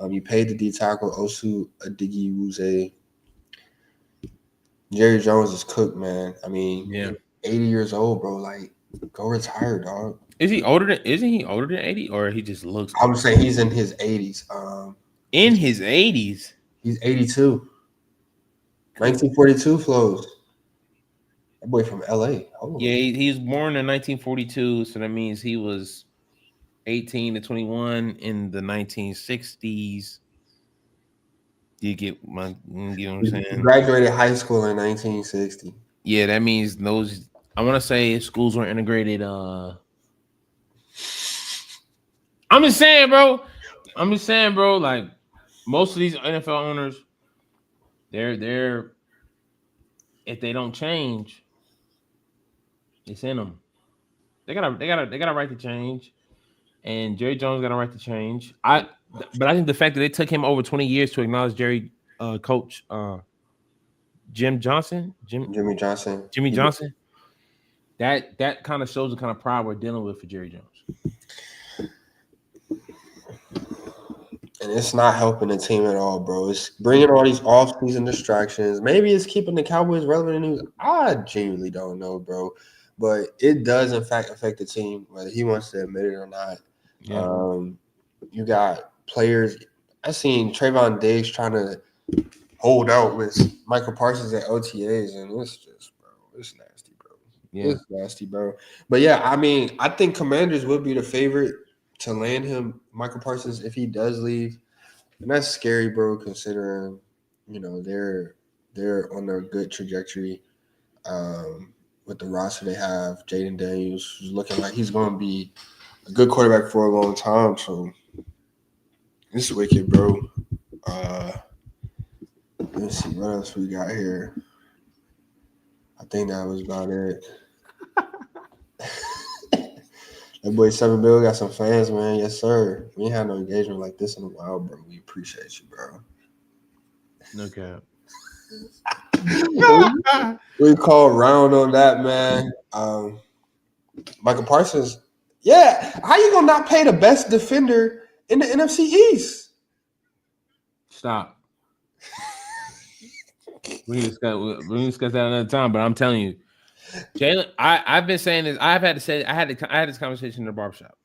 You paid the D tackle Osu Adigiwuze. Jerry Jones is cooked, man. I mean, 80 years old, bro. Like, go retire, dog. Isn't he older than 80, or he just looks? I would say he's in his 80s. In his 80s, he's 82. 1942 flows. That boy from LA. Yeah, he was born in 1942, so that means he was 18 to 21 in the 1960s. You get what I'm saying? He graduated high school in 1960. Yeah, that means those. I want to say schools were integrated. I'm just saying, bro. Like most of these NFL owners, they're if they don't change, it's in them. They got a right to change, and Jerry Jones got a right to change. But I think the fact that they took him over 20 years to acknowledge Jerry coach Jimmy Johnson, that kind of shows the kind of pride we're dealing with for Jerry Jones. And it's not helping the team at all, bro. It's bringing all these off-season distractions. Maybe it's keeping the Cowboys relevant in news. I genuinely don't know, bro. But it does, in fact, affect the team, whether he wants to admit it or not. Yeah. You got players. I seen Trayvon Diggs trying to hold out with Michael Parsons at OTAs, and it's just, bro, it's nasty, bro. Yeah. It's nasty, bro. But, yeah, I mean, I think Commanders would be the favorite to land him, Michael Parsons, if he does leave. And that's scary, bro, considering, you know, they're on a good trajectory with the roster they have. Jaden Daniels is looking like he's going to be a good quarterback for a long time. So it's wicked, bro. Let's see what else we got here. I think that was about it. That boy 7 Bill got some fans, man. Yes, sir. We ain't had no engagement like this in a while, bro. We appreciate you, bro. No cap. We call round on that, man. Michael Parsons. Yeah. How you gonna not pay the best defender in the NFC East? Stop. We can discuss that another time, but I'm telling you. Jalen, I've been saying this. I had this conversation in the barbershop.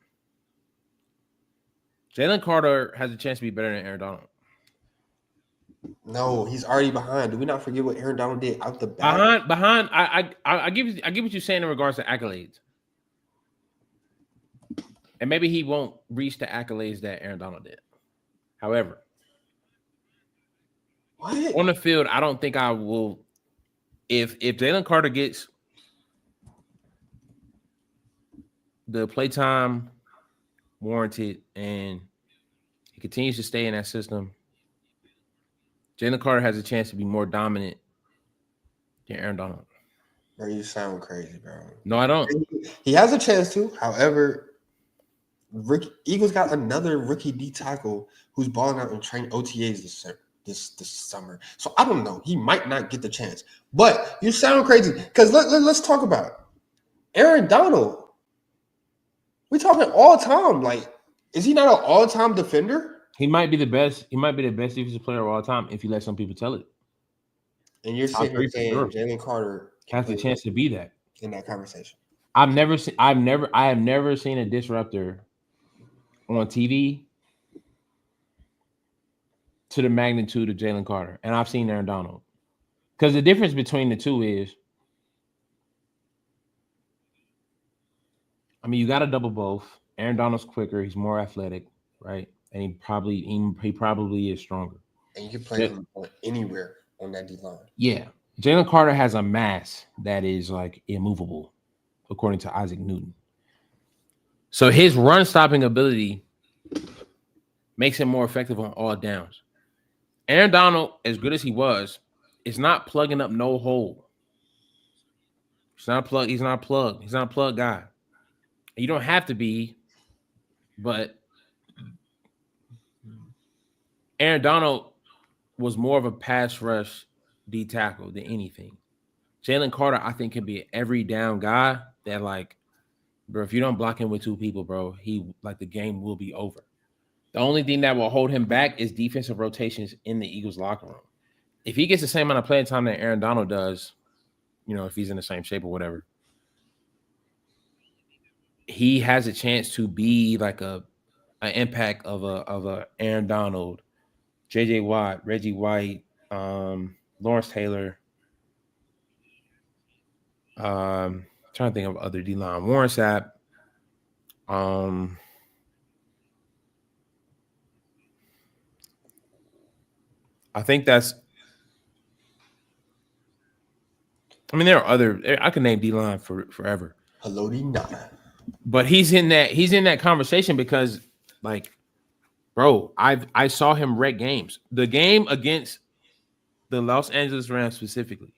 Jalen Carter has a chance to be better than Aaron Donald. No, he's already behind. Do we not forget what Aaron Donald did out the back? Behind. I give what you're saying in regards to accolades, and maybe he won't reach the accolades that Aaron Donald did. However, what on the field, I don't think I will. If Jalen Carter gets the playtime warranted and he continues to stay in that system, Jalen Carter has a chance to be more dominant than Aaron Donald. Bro, you sound crazy, bro. No, I don't. He has a chance to. However, Eagles got another rookie D tackle who's balling out and training OTAs this summer. So I don't know. He might not get the chance. But you sound crazy. Because let's talk about it. Aaron Donald. We talking all time. Like, is he not an all-time defender? He might be the best. He might be the best defensive player of all time if you let some people tell it. And you're sitting here saying Jalen Carter has the chance to be that in that conversation. I have never seen a disruptor on TV to the magnitude of Jalen Carter, and I've seen Aaron Donald. Because the difference between the two is, I mean, you got to double both. Aaron Donald's quicker. He's more athletic, right? And he probably is stronger. And you can play him anywhere on that D line. Yeah. Jalen Carter has a mass that is like immovable, according to Isaac Newton. So his run stopping ability makes him more effective on all downs. Aaron Donald, as good as he was, is not plugging up no hole. He's not a plug. He's not a plug. He's not a plug guy. You don't have to be, but Aaron Donald was more of a pass rush D tackle than anything. Jalen Carter, I think, can be an every down guy that, like, bro, if you don't block him with two people, bro, the game will be over. The only thing that will hold him back is defensive rotations in the Eagles locker room. If he gets the same amount of playing time that Aaron Donald does, if he's in the same shape or whatever, he has a chance to be like an impact of a Aaron Donald, J.J. Watt, Reggie White, Lawrence Taylor. Trying to think of other D-line. Warren Sapp. I think that's. There are other. I can name D-line for forever. Hello, D9. But he's in that conversation because, like, bro, I saw him wreck games. The game against the Los Angeles Rams specifically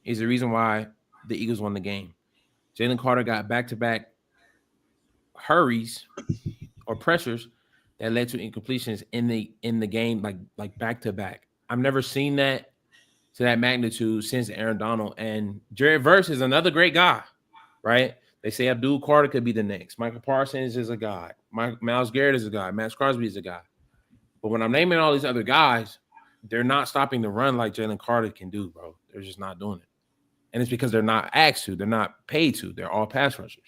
is the reason why the Eagles won the game. Jalen Carter got back-to-back hurries or pressures that led to incompletions in the game, like back-to-back. I've never seen that to that magnitude since Aaron Donald. And Jared Verse is another great guy, right? They say Abdul Carter could be the next. Micah Parsons is a guy. Myles Garrett is a guy. Max Crosby is a guy. But when I'm naming all these other guys, they're not stopping the run like Jalen Carter can do, bro. They're just not doing it. And it's because they're not asked to. They're not paid to. They're all pass rushers.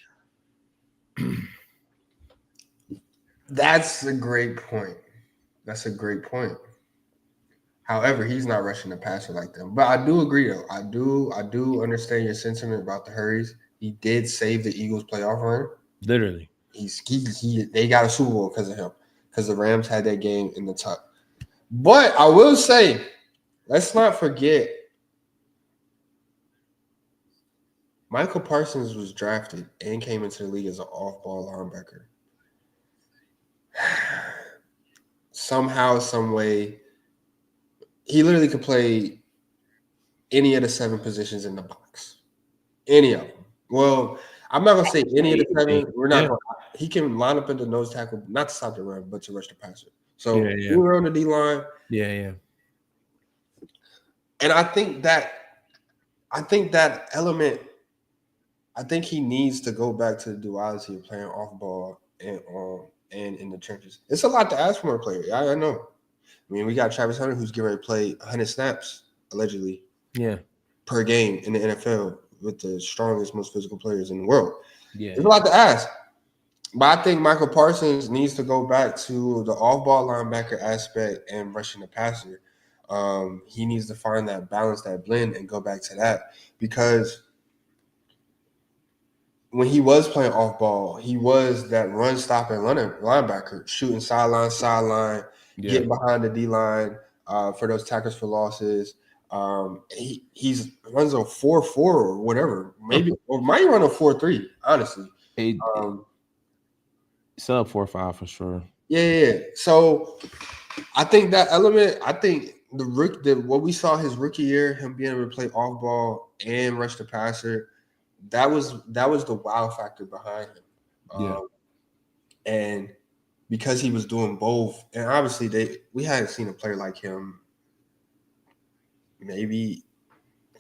That's a great point. However, he's not rushing the passer like them. But I do agree, though. I do understand your sentiment about the hurries. He did save the Eagles playoff run. Literally. They got a Super Bowl because of him. Because the Rams had that game in the top. But I will say, let's not forget, Michael Parsons was drafted and came into the league as an off-ball linebacker. Somehow, some way, he literally could play any of the 7 positions in the box. Any of them. Well, I'm not going to say any of the 7. We're not going to. He can line up in the nose tackle, not to stop the run, but to rush the passer. So we were on the D-line. Yeah. And I think that element, I think he needs to go back to the duality of playing off ball and in the trenches. It's a lot to ask from a player. I know. We got Travis Hunter who's getting ready to play 100 snaps, allegedly, per game in the NFL with the strongest, most physical players in the world. Yeah. There's a lot to ask. But I think Michael Parsons needs to go back to the off-ball linebacker aspect and rushing the passer. He needs to find that balance, that blend, and go back to that. Because when he was playing off-ball, he was that run-stopping linebacker, shooting sideline, getting behind the D-line for those tackles for losses. He runs a 4.4 or whatever, maybe, or might run a 4.3, honestly. Sub 4.5 for sure. Yeah. So I think that element, what we saw his rookie year, him being able to play off ball and rush the passer, that was the wow factor behind him. And because he was doing both, and obviously we hadn't seen a player like him maybe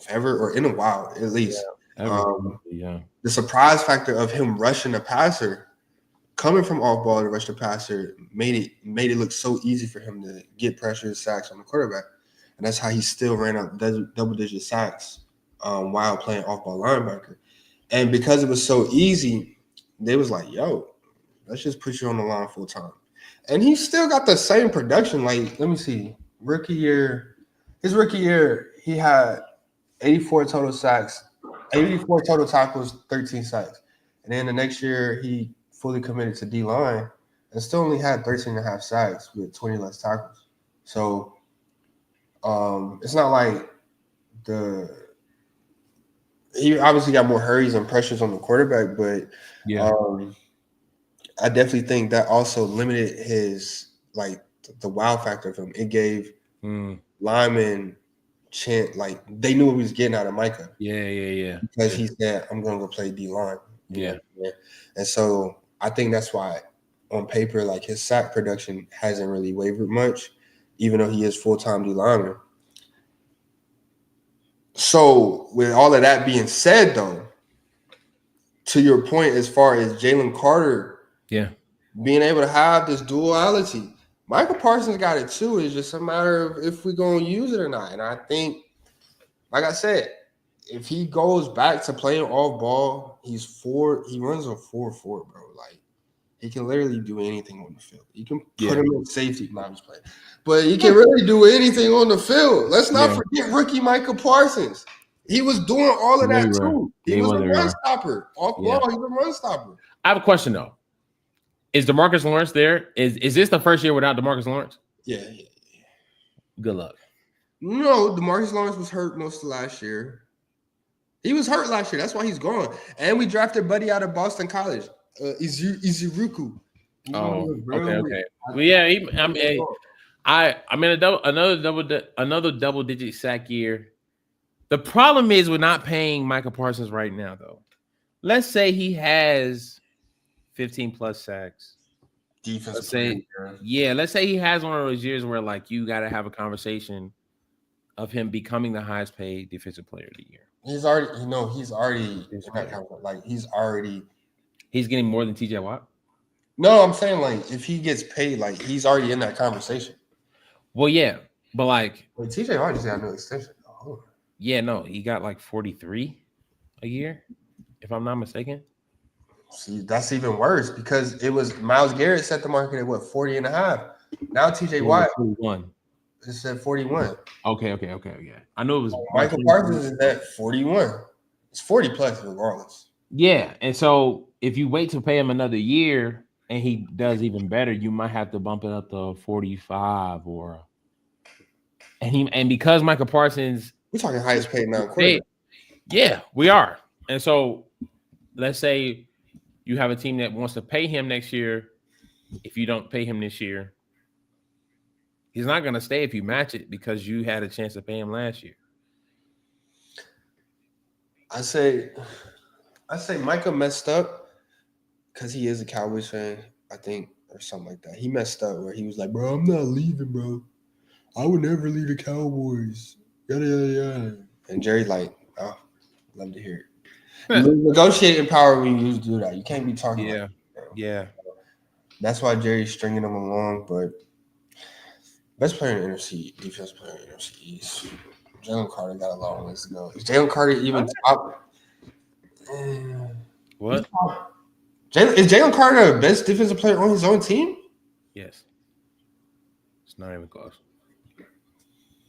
ever or in a while at least. The surprise factor of him rushing the passer, coming from off ball to rush the passer, made it look so easy for him to get pressure sacks on the quarterback, and that's how he still ran up double-digit sacks while playing off ball linebacker. And because it was so easy, they was like, "Yo, let's just put you on the line full time." And he still got the same production. Like, let me see, his rookie year, he had 84 total sacks, 84 total tackles, 13 sacks, and then the next year he fully committed to D-line and still only had 13.5 sacks with 20 less tackles. So it's not like he obviously got more hurries and pressures on the quarterback, but I definitely think that also limited his the wow factor of him. It gave linemen chance, like they knew what he was getting out of Micah. Yeah. Because he said, "I'm going to go play D line." Yeah. And so I think that's why, on paper, like his sack production hasn't really wavered much, even though he is full-time D lineman. So with all of that being said, though, to your point, as far as Jalen Carter, being able to have this duality, Michael Parsons got it too. It's just a matter of if we're going to use it or not. And I think, like I said, if he goes back to playing off ball, he runs a 4-4, bro. Like he can literally do anything on the field. You can put him in safety, not just play, but he can really do anything on the field. Let's not forget rookie Micah Parsons. He was doing all of that too. He was a run stopper. Off ball, he was a run stopper. I have a question though. Is DeMarcus Lawrence there? Is this the first year without DeMarcus Lawrence? Yeah. Good luck. No, DeMarcus Lawrence was hurt most of last year. He was hurt last year. That's why he's gone. And we drafted Buddy out of Boston College, Izuruku. Oh, okay. Well, yeah, another double-digit sack year. The problem is we're not paying Micah Parsons right now, though. Let's say he has 15+ sacks. Let's say he has one of those years where like you got to have a conversation of him becoming the highest paid defensive player of the year. He's already in that kind of, like he's getting more than TJ Watt. No, I'm saying like if he gets paid, like he's already in that conversation. Well, yeah, but like TJ Watt just got no extension. Oh. Yeah, no, he got like 43 a year, if I'm not mistaken. See, that's even worse because it was Myles Garrett set the market at 40 and a half. Now TJ Watt 41. It said 41. Okay. I know it was Michael Parsons is at 41. It's 40 plus regardless. Yeah, and so if you wait to pay him another year and he does even better, you might have to bump it up to 45 and because Michael Parsons, we're talking highest paid now quarterback. Yeah, we are. And so let's say you have a team that wants to pay him next year. If you don't pay him this year, he's not going to stay if you match it because you had a chance to pay him last year. I say Micah messed up because he is a Cowboys fan, I think, or something like that. He messed up where he was like, bro, I'm not leaving, bro. I would never leave the Cowboys. Yada, yada, yada. And Jerry's like, oh, love to hear it. Negotiating power when you do that. You can't be talking like that, bro. Yeah. That's why Jerry's stringing them along, but best player in the NFC, defense player in the NFC East. Jalen Carter got a long ways to go. Is Jalen Carter even top? What? Is Jalen Carter the best defensive player on his own team? Yes. It's not even close.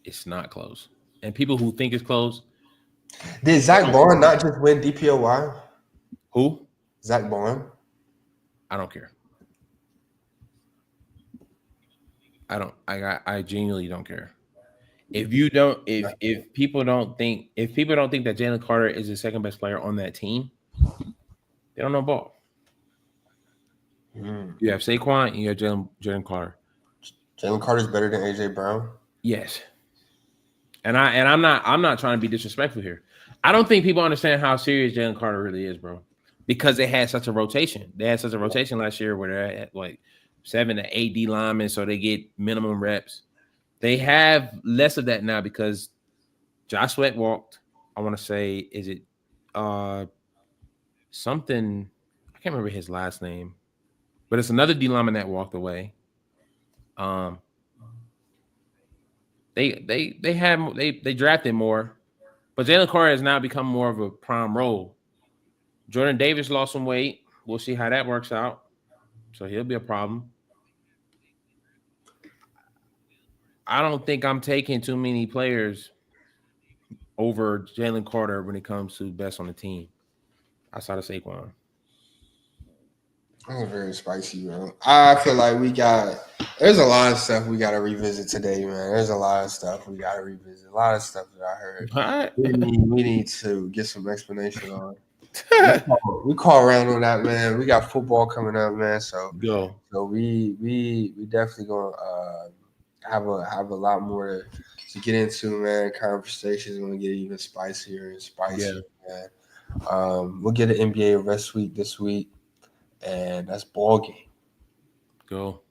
It's not close. And people who think it's close. Did Zach Bond not just win DPOY? Who? Zach Bond. I don't care. I genuinely don't care. If people don't think that Jalen Carter is the second best player on that team, they don't know ball. You have Saquon and you have Jalen Carter. Jalen Carter's better than AJ Brown? Yes. And I'm not trying to be disrespectful here. I don't think people understand how serious Jalen Carter really is, bro. Because they had such a rotation. They had such a rotation last year where they're at like 7 to 8 D linemen, so they get minimum reps. They have less of that now because Josh Sweat walked. I want to say, is it something? I can't remember his last name, but it's another D lineman that walked away. They drafted more, but Jalen Carter has now become more of a prime role. Jordan Davis lost some weight. We'll see how that works out. So he'll be a problem. I don't think I'm taking too many players over Jalen Carter when it comes to best on the team outside of Saquon. That was very spicy, bro. I feel like there's a lot of stuff we got to revisit today, man. There's a lot of stuff we got to revisit. A lot of stuff that I heard. What? We need to get some explanation on. We call around on that, man. We got football coming up, man. So we definitely gonna have a lot more to get into, man. Conversations gonna get even spicier and spicier, man. We'll get an NBA rest week this week, and that's ball game. Go.